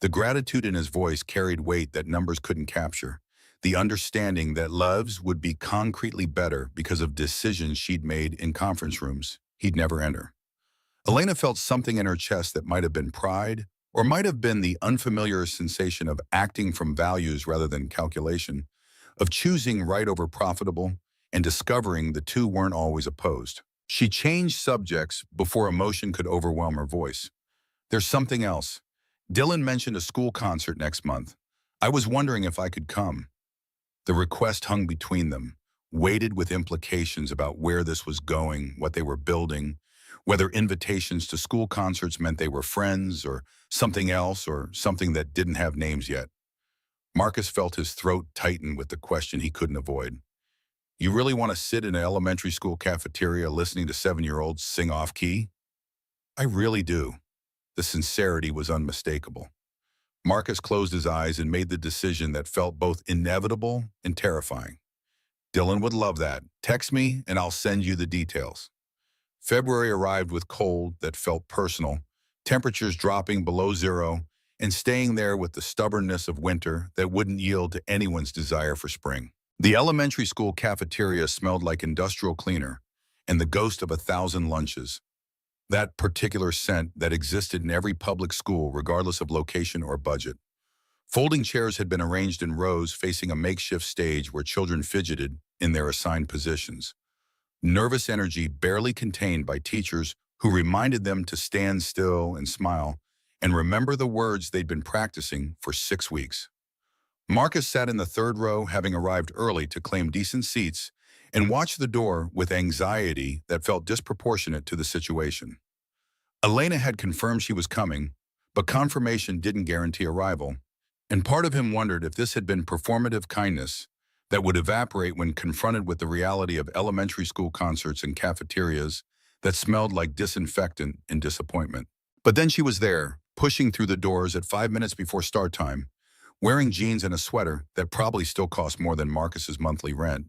[SPEAKER 1] The gratitude in his voice carried weight that numbers couldn't capture. The understanding that lives would be concretely better because of decisions she'd made in conference rooms he'd never enter. Elena felt something in her chest that might have been pride, or might have been the unfamiliar sensation of acting from values rather than calculation, of choosing right over profitable, and discovering the two weren't always opposed. She changed subjects before emotion could overwhelm her voice. There's something else. Dylan mentioned a school concert next month. I was wondering if I could come. The request hung between them, weighted with implications about where this was going, what they were building, whether invitations to school concerts meant they were friends or something else or something that didn't have names yet. Marcus felt his throat tighten with the question he couldn't avoid. You really want to sit in an elementary school cafeteria listening to 7-year-olds sing off-key? I really do. The sincerity was unmistakable. Marcus closed his eyes and made the decision that felt both inevitable and terrifying. Dylan would love that. Text me and I'll send you the details. February arrived with cold that felt personal, temperatures dropping below zero, and staying there with the stubbornness of winter that wouldn't yield to anyone's desire for spring. The elementary school cafeteria smelled like industrial cleaner and the ghost of 1,000 lunches. That particular scent that existed in every public school regardless of location or budget. Folding chairs had been arranged in rows facing a makeshift stage where children fidgeted in their assigned positions. Nervous energy barely contained by teachers who reminded them to stand still and smile and remember the words they'd been practicing for 6 weeks. Marcus sat in the third row, having arrived early to claim decent seats, and watched the door with anxiety that felt disproportionate to the situation. Elena had confirmed she was coming, but confirmation didn't guarantee arrival, and part of him wondered if this had been performative kindness that would evaporate when confronted with the reality of elementary school concerts and cafeterias that smelled like disinfectant and disappointment. But then she was there, pushing through the doors at 5 minutes before start time, wearing jeans and a sweater that probably still cost more than Marcus's monthly rent,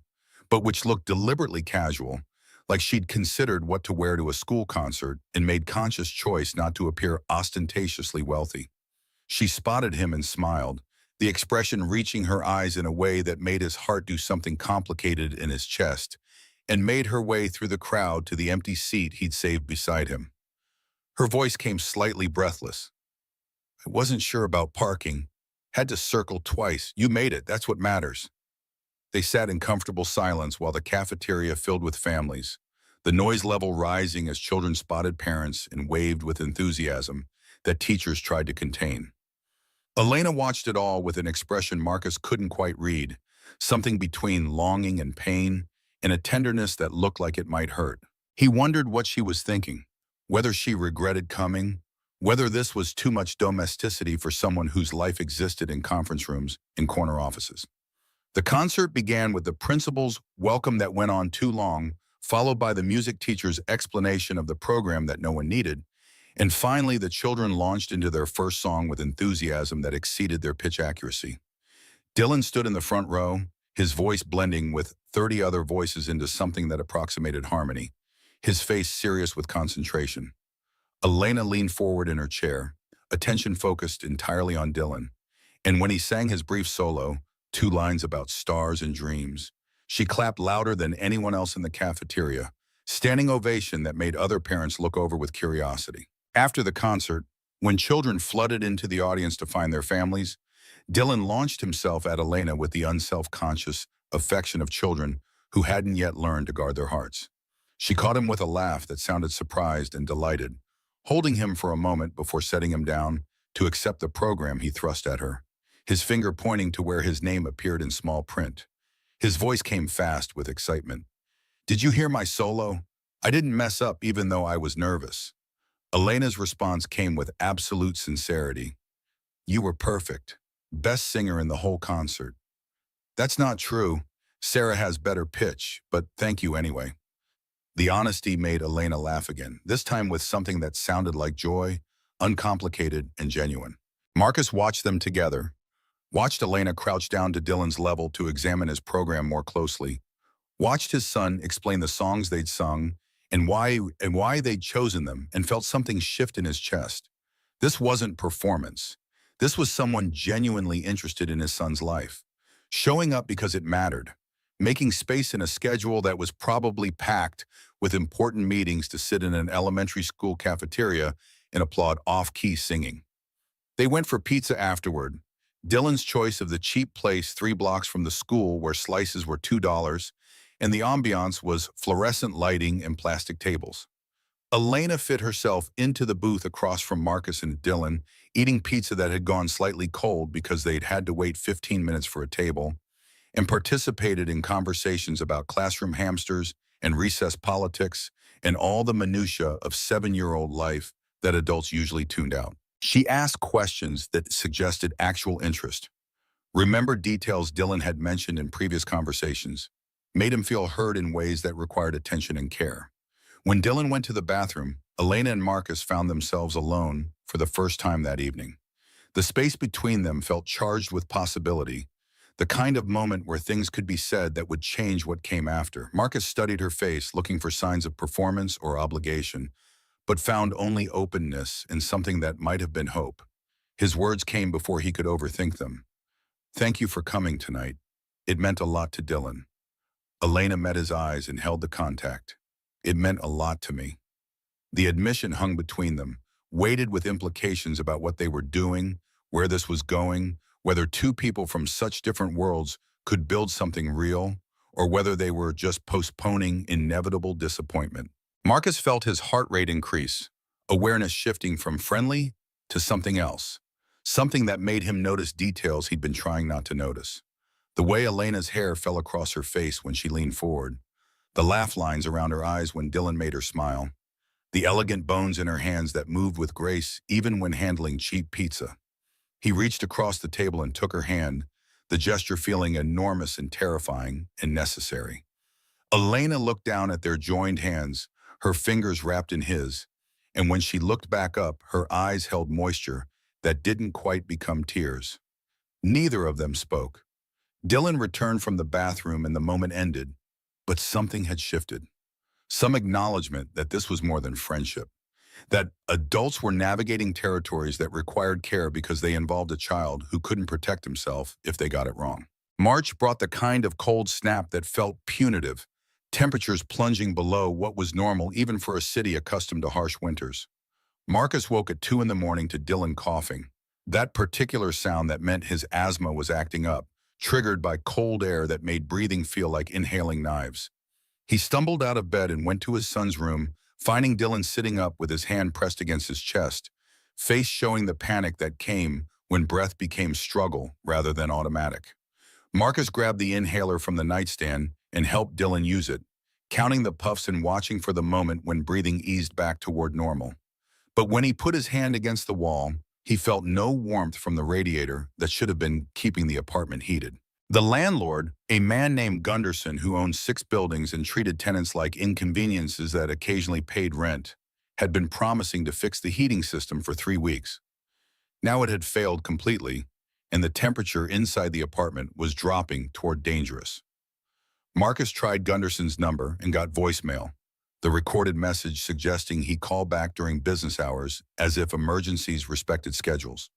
[SPEAKER 1] but which looked deliberately casual, like she'd considered what to wear to a school concert and made conscious choice not to appear ostentatiously wealthy. She spotted him and smiled, the expression reaching her eyes in a way that made his heart do something complicated in his chest, and made her way through the crowd to the empty seat he'd saved beside him. Her voice came slightly breathless. I wasn't sure about parking. Had to circle twice. You made it. That's what matters. They sat in comfortable silence while the cafeteria filled with families, the noise level rising as children spotted parents and waved with enthusiasm that teachers tried to contain. Elena watched it all with an expression Marcus couldn't quite read, something between longing and pain, and a tenderness that looked like it might hurt. He wondered what she was thinking, whether she regretted coming, whether this was too much domesticity for someone whose life existed in conference rooms and corner offices. The concert began with the principal's welcome that went on too long, followed by the music teacher's explanation of the program that no one needed, and finally the children launched into their first song with enthusiasm that exceeded their pitch accuracy. Dylan stood in the front row, his voice blending with 30 other voices into something that approximated harmony, his face serious with concentration. Elena leaned forward in her chair, attention focused entirely on Dylan, and when he sang his brief solo, 2 lines about stars and dreams, she clapped louder than anyone else in the cafeteria, standing ovation that made other parents look over with curiosity. After the concert, when children flooded into the audience to find their families, Dylan launched himself at Elena with the unself-conscious affection of children who hadn't yet learned to guard their hearts. She caught him with a laugh that sounded surprised and delighted, holding him for a moment before setting him down to accept the program he thrust at her, his finger pointing to where his name appeared in small print. His voice came fast with excitement. Did you hear my solo? I didn't mess up even though I was nervous. Elena's response came with absolute sincerity. You were perfect. Best singer in the whole concert. That's not true. Sarah has better pitch, but thank you anyway. The honesty made Elena laugh again, this time with something that sounded like joy, uncomplicated and genuine. Marcus watched them together, watched Elena crouch down to Dylan's level to examine his program more closely, watched his son explain the songs they'd sung and why they'd chosen them, and felt something shift in his chest. This wasn't performance. This was someone genuinely interested in his son's life, showing up because it mattered, making space in a schedule that was probably packed with important meetings to sit in an elementary school cafeteria and applaud off-key singing. They went for pizza afterward, Dylan's choice of the cheap place 3 blocks from the school where slices were $2, and the ambiance was fluorescent lighting and plastic tables. Elena fit herself into the booth across from Marcus and Dylan, eating pizza that had gone slightly cold because they'd had to wait 15 minutes for a table, and participated in conversations about classroom hamsters and recess politics and all the minutiae of 7-year-old life that adults usually tuned out. She asked questions that suggested actual interest, remembered details Dylan had mentioned in previous conversations, made him feel heard in ways that required attention and care. When Dylan went to the bathroom, Elena and Marcus found themselves alone for the first time that evening. The space between them felt charged with possibility, the kind of moment where things could be said that would change what came after. Marcus studied her face, looking for signs of performance or obligation, but found only openness and something that might have been hope. His words came before he could overthink them. Thank you for coming tonight. It meant a lot to Dylan. Elena met his eyes and held the contact. It meant a lot to me. The admission hung between them, weighted with implications about what they were doing, where this was going, whether 2 people from such different worlds could build something real, or whether they were just postponing inevitable disappointment. Marcus felt his heart rate increase, awareness shifting from friendly to something else, something that made him notice details he'd been trying not to notice. The way Elena's hair fell across her face when she leaned forward, the laugh lines around her eyes when Dylan made her smile, the elegant bones in her hands that moved with grace even when handling cheap pizza. He reached across the table and took her hand, the gesture feeling enormous and terrifying and necessary. Elena looked down at their joined hands, her fingers wrapped in his, and when she looked back up, her eyes held moisture that didn't quite become tears. Neither of them spoke. Dylan returned from the bathroom and the moment ended, but something had shifted. Some acknowledgement that this was more than friendship, that adults were navigating territories that required care because they involved a child who couldn't protect himself if they got it wrong. March brought the kind of cold snap that felt punitive, temperatures plunging below what was normal even for a city accustomed to harsh winters. Marcus woke at 2 in the morning to Dylan coughing. That particular sound that meant his asthma was acting up, triggered by cold air that made breathing feel like inhaling knives. He stumbled out of bed and went to his son's room, finding Dylan sitting up with his hand pressed against his chest, face showing the panic that came when breath became struggle rather than automatic. Marcus grabbed the inhaler from the nightstand and helped Dylan use it, counting the puffs and watching for the moment when breathing eased back toward normal. But when he put his hand against the wall, he felt no warmth from the radiator that should have been keeping the apartment heated. The landlord, a man named Gunderson who owned 6 buildings and treated tenants like inconveniences that occasionally paid rent, had been promising to fix the heating system for 3 weeks. Now it had failed completely, and the temperature inside the apartment was dropping toward dangerous. Marcus tried Gunderson's number and got voicemail, the recorded message suggesting he call back during business hours as if emergencies respected schedules.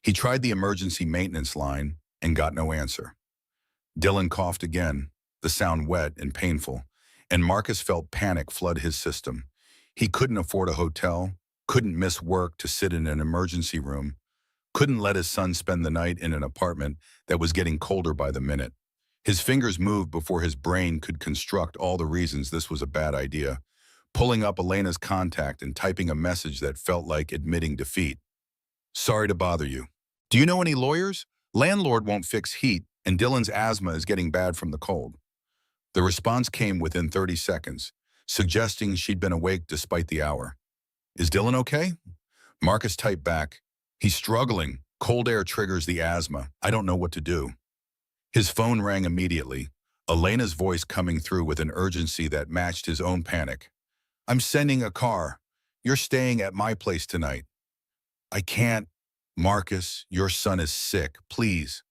[SPEAKER 1] He tried the emergency maintenance line and got no answer. Dylan coughed again, the sound wet and painful, and Marcus felt panic flood his system. He couldn't afford a hotel, couldn't miss work to sit in an emergency room, couldn't let his son spend the night in an apartment that was getting colder by the minute. His fingers moved before his brain could construct all the reasons this was a bad idea, pulling up Elena's contact and typing a message that felt like admitting defeat. Sorry to bother you. Do you know any lawyers? Landlord won't fix heat, and Dylan's asthma is getting bad from the cold. The response came within 30 seconds, suggesting she'd been awake despite the hour. Is Dylan okay? Marcus typed back, he's struggling. Cold air triggers the asthma. I don't know what to do. His phone rang immediately, Elena's voice coming through with an urgency that matched his own panic. I'm sending a car. You're staying at my place tonight. I can't. Marcus, your son is sick. Please.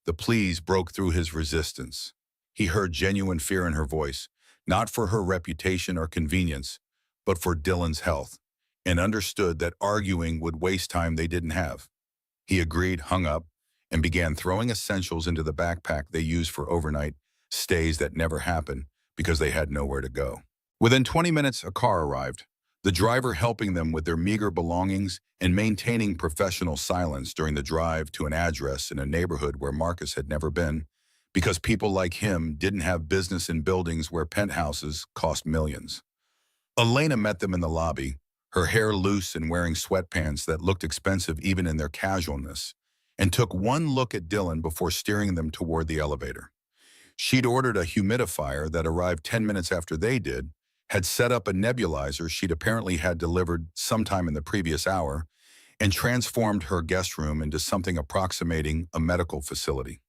[SPEAKER 1] The please broke through his resistance. He heard genuine fear in her voice, not for her reputation or convenience, but for Dylan's health, and understood that arguing would waste time they didn't have. He agreed, hung up, and began throwing essentials into the backpack they used for overnight stays that never happened because they had nowhere to go. Within 20 minutes, a car arrived, the driver helping them with their meager belongings and maintaining professional silence during the drive to an address in a neighborhood where Marcus had never been, because people like him didn't have business in buildings where penthouses cost millions. Elena met them in the lobby, her hair loose and wearing sweatpants that looked expensive even in their casualness, and took one look at Dylan before steering them toward the elevator. She'd ordered a humidifier that arrived 10 minutes after they did, had set up a nebulizer she'd apparently had delivered sometime in the previous hour, and transformed her guest room into something approximating a medical facility.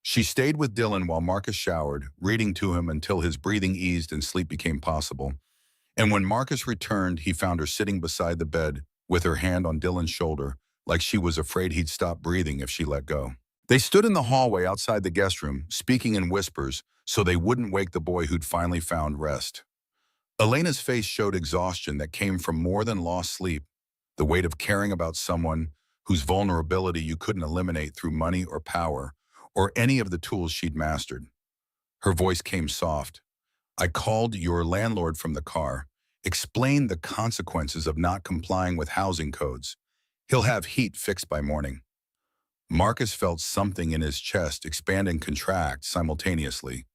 [SPEAKER 1] She stayed with Dylan while Marcus showered, reading to him until his breathing eased and sleep became possible. And when Marcus returned, he found her sitting beside the bed with her hand on Dylan's shoulder, like she was afraid he'd stop breathing if she let go. They stood in the hallway outside the guest room, speaking in whispers so they wouldn't wake the boy who'd finally found rest. Elena's face showed exhaustion that came from more than lost sleep, the weight of caring about someone whose vulnerability you couldn't eliminate through money or power or any of the tools she'd mastered. Her voice came soft. I called your landlord from the car, explained the consequences of not complying with housing codes. He'll have heat fixed by morning. Marcus felt something in his chest expand and contract simultaneously.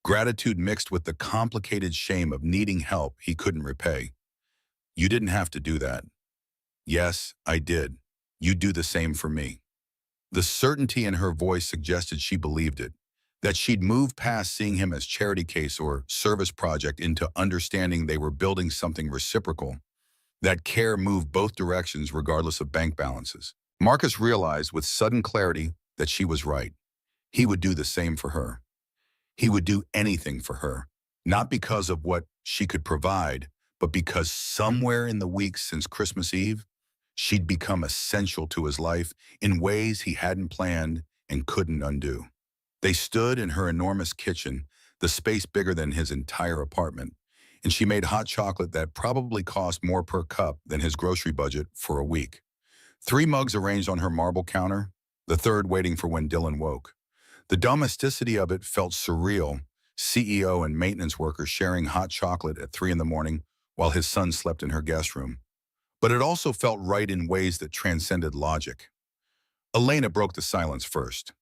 [SPEAKER 1] Gratitude mixed with the complicated shame of needing help he couldn't repay. You didn't have to do that. Yes, I did. You'd do the same for me. The certainty in her voice suggested she believed it, that she'd moved past seeing him as charity case or service project into understanding they were building something reciprocal, that care moved both directions regardless of bank balances. Marcus realized with sudden clarity that she was right. He would do the same for her. He would do anything for her, not because of what she could provide, but because somewhere in the weeks since Christmas Eve, she'd become essential to his life in ways he hadn't planned and couldn't undo. They stood in her enormous kitchen, the space bigger than his entire apartment, and she made hot chocolate that probably cost more per cup than his grocery budget for a week. 3 mugs arranged on her marble counter, the third waiting for when Dylan woke. The domesticity of it felt surreal, CEO and maintenance workers sharing hot chocolate at 3 in the morning while his son slept in her guest room. but it also felt right in ways that transcended logic. Elena broke the silence first.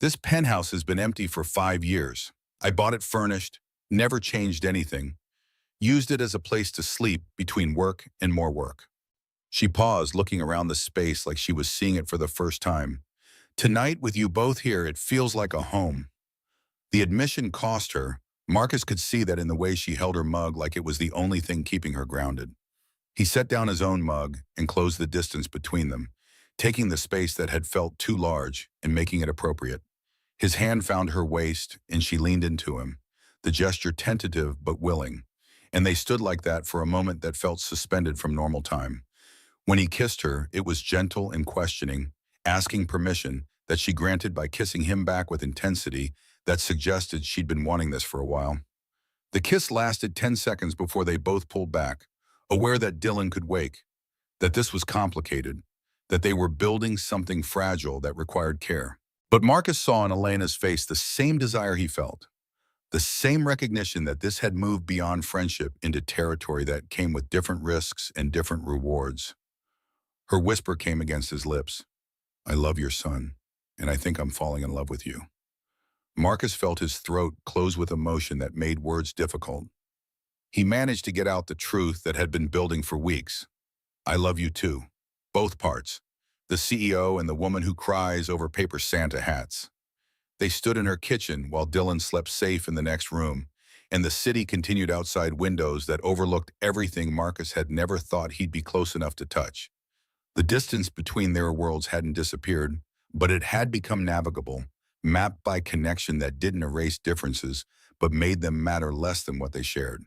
[SPEAKER 1] This penthouse has been empty for 5 years. I bought it furnished, never changed anything, used it as a place to sleep between work and more work. She paused, looking around the space like she was seeing it for the first time. Tonight, with you both here, it feels like a home. The admission cost her. Marcus could see that in the way she held her mug like it was the only thing keeping her grounded. He set down his own mug and closed the distance between them, taking the space that had felt too large and making it appropriate. His hand found her waist, and she leaned into him, the gesture tentative but willing. And they stood like that for a moment that felt suspended from normal time. When he kissed her, it was gentle and questioning, asking permission that she granted by kissing him back with intensity that suggested she'd been wanting this for a while. The kiss lasted 10 seconds before they both pulled back, aware that Dylan could wake, that this was complicated, that they were building something fragile that required care. But Marcus saw in Elena's face the same desire he felt, the same recognition that this had moved beyond friendship into territory that came with different risks and different rewards. Her whisper came against his lips. I love your son, and I think I'm falling in love with you. Marcus felt his throat close with emotion that made words difficult. He managed to get out the truth that had been building for weeks. I love you too. Both parts. The CEO and the woman who cries over paper Santa hats. They stood in her kitchen while Dylan slept safe in the next room, and the city continued outside windows that overlooked everything Marcus had never thought he'd be close enough to touch. The distance between their worlds hadn't disappeared, but it had become navigable, mapped by connection that didn't erase differences, but made them matter less than what they shared.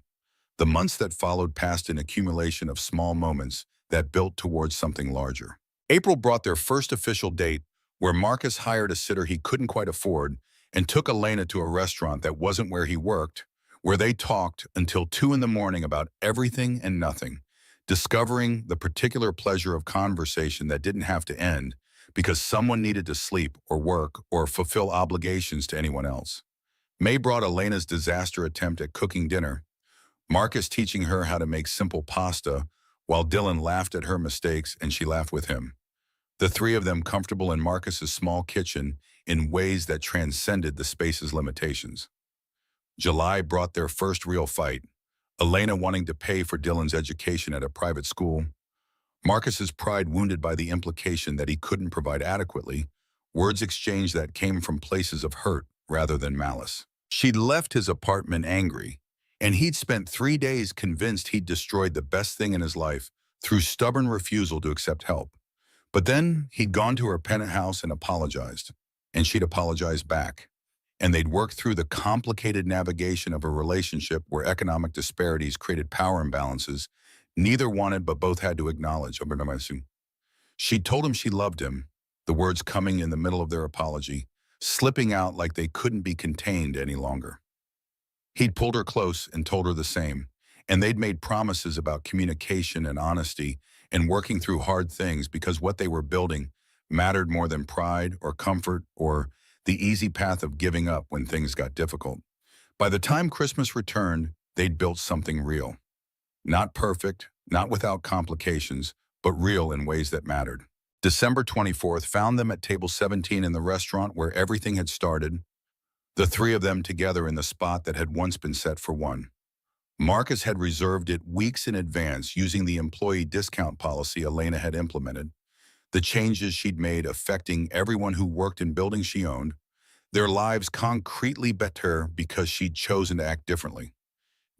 [SPEAKER 1] The months that followed passed an accumulation of small moments that built towards something larger. April brought their first official date, where Marcus hired a sitter he couldn't quite afford and took Elena to a restaurant that wasn't where he worked, where they talked until 2 in the morning about everything and nothing, discovering the particular pleasure of conversation that didn't have to end because someone needed to sleep or work or fulfill obligations to anyone else. May brought Elena's disaster attempt at cooking dinner, Marcus teaching her how to make simple pasta, while Dylan laughed at her mistakes and she laughed with him. The three of them comfortable in Marcus's small kitchen in ways that transcended the space's limitations. July brought their first real fight, Elena wanting to pay for Dylan's education at a private school, Marcus's pride wounded by the implication that he couldn't provide adequately, words exchanged that came from places of hurt rather than malice. She'd left his apartment angry, and he'd spent 3 days convinced he'd destroyed the best thing in his life through stubborn refusal to accept help. But then he'd gone to her penthouse and apologized, and she'd apologized back. And they'd worked through the complicated navigation of a relationship where economic disparities created power imbalances neither wanted but both had to acknowledge. She told him she loved him, the words coming in the middle of their apology, slipping out like they couldn't be contained any longer. He'd pulled her close and told her the same, and they'd made promises about communication and honesty and working through hard things because what they were building mattered more than pride or comfort or the easy path of giving up when things got difficult. By the time Christmas returned, they'd built something real. Not perfect, not without complications, but real in ways that mattered. December 24th found them at table 17 in the restaurant where everything had started, the three of them together in the spot that had once been set for one. Marcus had reserved it weeks in advance using the employee discount policy Elena had implemented, the changes she'd made affecting everyone who worked in buildings she owned, their lives concretely better because she'd chosen to act differently.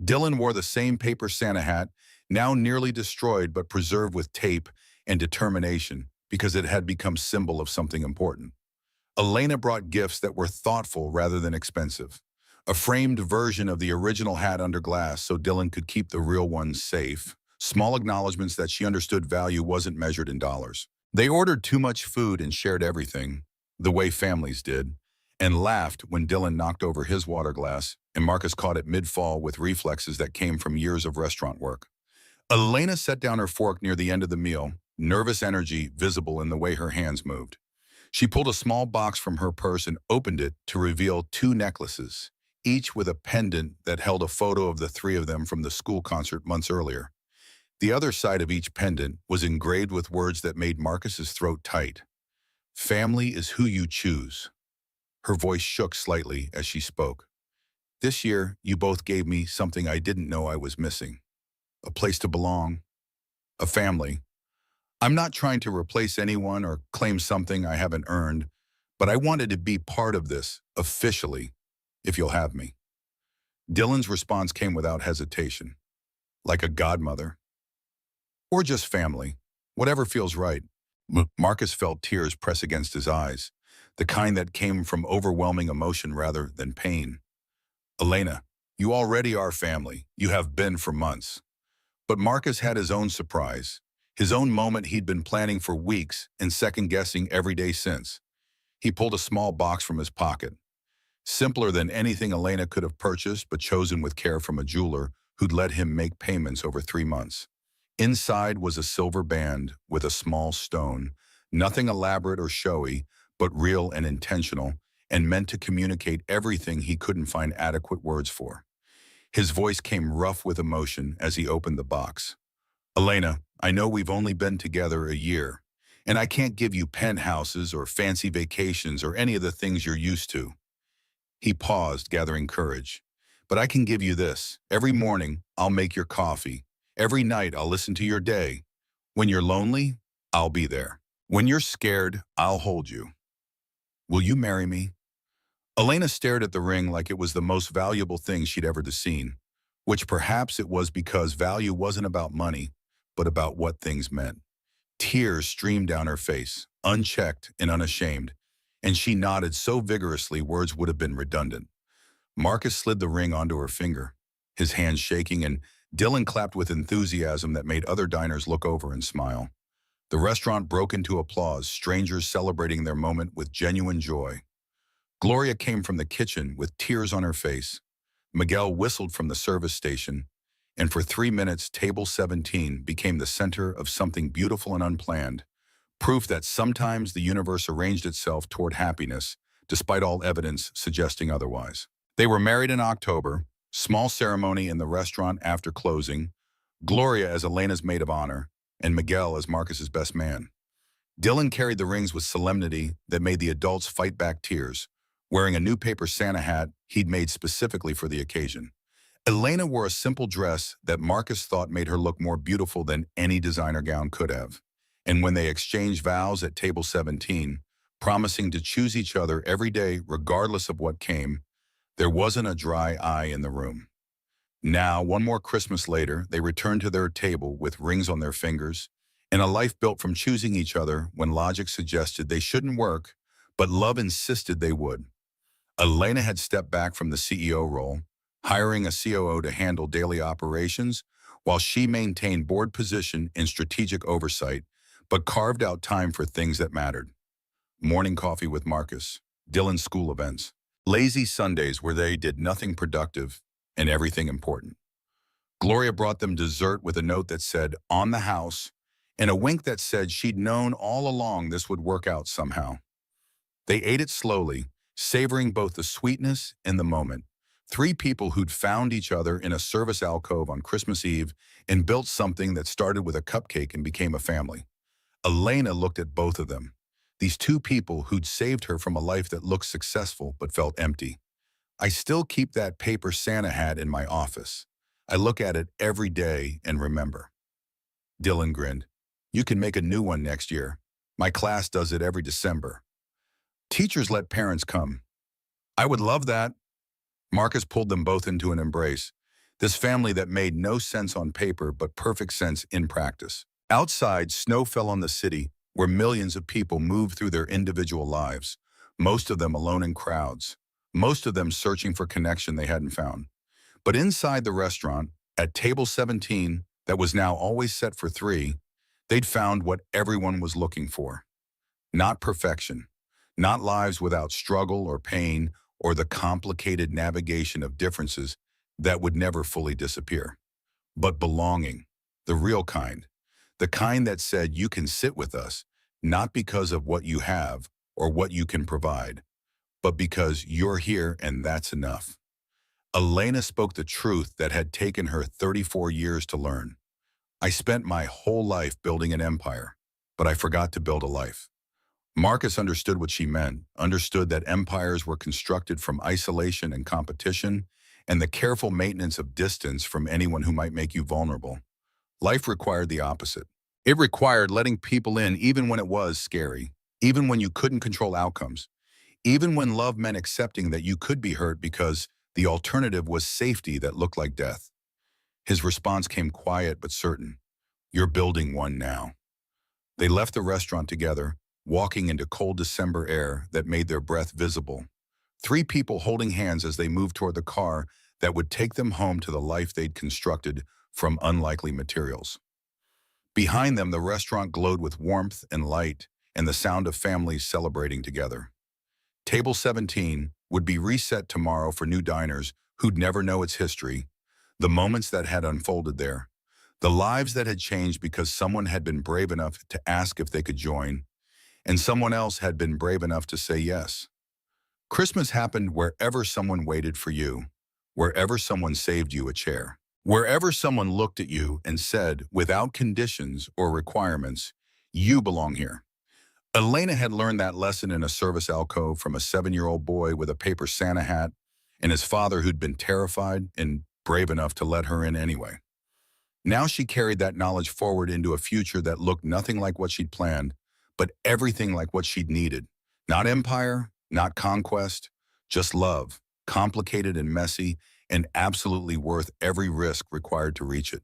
[SPEAKER 1] Dylan wore the same paper Santa hat, now nearly destroyed but preserved with tape and determination because it had become symbol of something important. Elena brought gifts that were thoughtful rather than expensive. A framed version of the original hat under glass so Dylan could keep the real one safe. Small acknowledgments that she understood value wasn't measured in dollars. They ordered too much food and shared everything, the way families did, and laughed when Dylan knocked over his water glass and Marcus caught it mid-fall with reflexes that came from years of restaurant work. Elena set down her fork near the end of the meal, nervous energy visible in the way her hands moved. She pulled a small box from her purse and opened it to reveal 2 necklaces, each with a pendant that held a photo of the three of them from the school concert months earlier. The other side of each pendant was engraved with words that made Marcus's throat tight. Family is who you choose. Her voice shook slightly as she spoke. This year, you both gave me something I didn't know I was missing. A place to belong, a family. I'm not trying to replace anyone or claim something I haven't earned, but I wanted to be part of this, officially, if you'll have me. Dylan's response came without hesitation. Like a godmother. Or just family. Whatever feels right. Marcus felt tears press against his eyes, the kind that came from overwhelming emotion rather than pain. Elena, you already are family. You have been for months. But Marcus had his own surprise, his own moment he'd been planning for weeks and second-guessing every day since. He pulled a small box from his pocket, simpler than anything Elena could have purchased but chosen with care from a jeweler who'd let him make payments over 3 months. Inside was a silver band with a small stone, nothing elaborate or showy, but real and intentional, and meant to communicate everything he couldn't find adequate words for. His voice came rough with emotion as he opened the box. Elena, I know we've only been together a year, and I can't give you penthouses or fancy vacations or any of the things you're used to. He paused, gathering courage. But I can give you this. Every morning, I'll make your coffee. Every night, I'll listen to your day. When you're lonely, I'll be there. When you're scared, I'll hold you. Will you marry me? Elena stared at the ring like it was the most valuable thing she'd ever seen, which perhaps it was because value wasn't about money, but about what things meant. Tears streamed down her face, unchecked and unashamed, and she nodded so vigorously words would have been redundant. Marcus slid the ring onto her finger, his hands shaking, and Dylan clapped with enthusiasm that made other diners look over and smile. The restaurant broke into applause, strangers celebrating their moment with genuine joy. Gloria came from the kitchen with tears on her face. Miguel whistled from the service station, and for 3 minutes, Table 17 became the center of something beautiful and unplanned, proof that sometimes the universe arranged itself toward happiness, despite all evidence suggesting otherwise. They were married in October, small ceremony in the restaurant after closing, Gloria as Elena's maid of honor, and Miguel as Marcus's best man. Dylan carried the rings with solemnity that made the adults fight back tears, wearing a new paper Santa hat he'd made specifically for the occasion. Elena wore a simple dress that Marcus thought made her look more beautiful than any designer gown could have. And when they exchanged vows at Table 17, promising to choose each other every day regardless of what came, there wasn't a dry eye in the room. Now, one more Christmas later, they returned to their table with rings on their fingers, and a life built from choosing each other when logic suggested they shouldn't work, but love insisted they would. Elena had stepped back from the CEO role, hiring a COO to handle daily operations, while she maintained board position in strategic oversight, but carved out time for things that mattered. Morning coffee with Marcus, Dylan's school events, lazy Sundays where they did nothing productive and everything important. Gloria brought them dessert with a note that said, "On the house," and a wink that said she'd known all along this would work out somehow. They ate it slowly, savoring both the sweetness and the moment. 3 people who'd found each other in a service alcove on Christmas Eve and built something that started with a cupcake and became a family. Elena looked at both of them. These 2 people who'd saved her from a life that looked successful but felt empty. I still keep that paper Santa hat in my office. I look at it every day and remember. Dylan grinned. You can make a new one next year. My class does it every December. Teachers let parents come. I would love that. Marcus pulled them both into an embrace. This family that made no sense on paper but perfect sense in practice. Outside, snow fell on the city, where millions of people moved through their individual lives, most of them alone in crowds, most of them searching for connection they hadn't found. But inside the restaurant, at Table 17, that was now always set for 3, they'd found what everyone was looking for. Not perfection, not lives without struggle or pain or the complicated navigation of differences that would never fully disappear, but belonging, the real kind, the kind that said you can sit with us, not because of what you have or what you can provide, but because you're here and that's enough. Elena spoke the truth that had taken her 34 years to learn. I spent my whole life building an empire, but I forgot to build a life. Marcus understood what she meant, understood that empires were constructed from isolation and competition, and the careful maintenance of distance from anyone who might make you vulnerable. Life required the opposite. It required letting people in even when it was scary, even when you couldn't control outcomes, even when love meant accepting that you could be hurt because the alternative was safety that looked like death. His response came quiet but certain. You're building one now. They left the restaurant together, walking into cold December air that made their breath visible. Three people holding hands as they moved toward the car that would take them home to the life they'd constructed from unlikely materials. Behind them, the restaurant glowed with warmth and light and the sound of families celebrating together. Table 17 would be reset tomorrow for new diners who'd never know its history, the moments that had unfolded there, the lives that had changed because someone had been brave enough to ask if they could join, and someone else had been brave enough to say yes. Christmas happened wherever someone waited for you, wherever someone saved you a chair, wherever someone looked at you and said, without conditions or requirements, you belong here. Elena had learned that lesson in a service alcove from a 7-year-old boy with a paper Santa hat and his father who'd been terrified and brave enough to let her in anyway. Now she carried that knowledge forward into a future that looked nothing like what she'd planned, but everything like what she'd needed. Not empire, not conquest, just love, complicated and messy, and absolutely worth every risk required to reach it.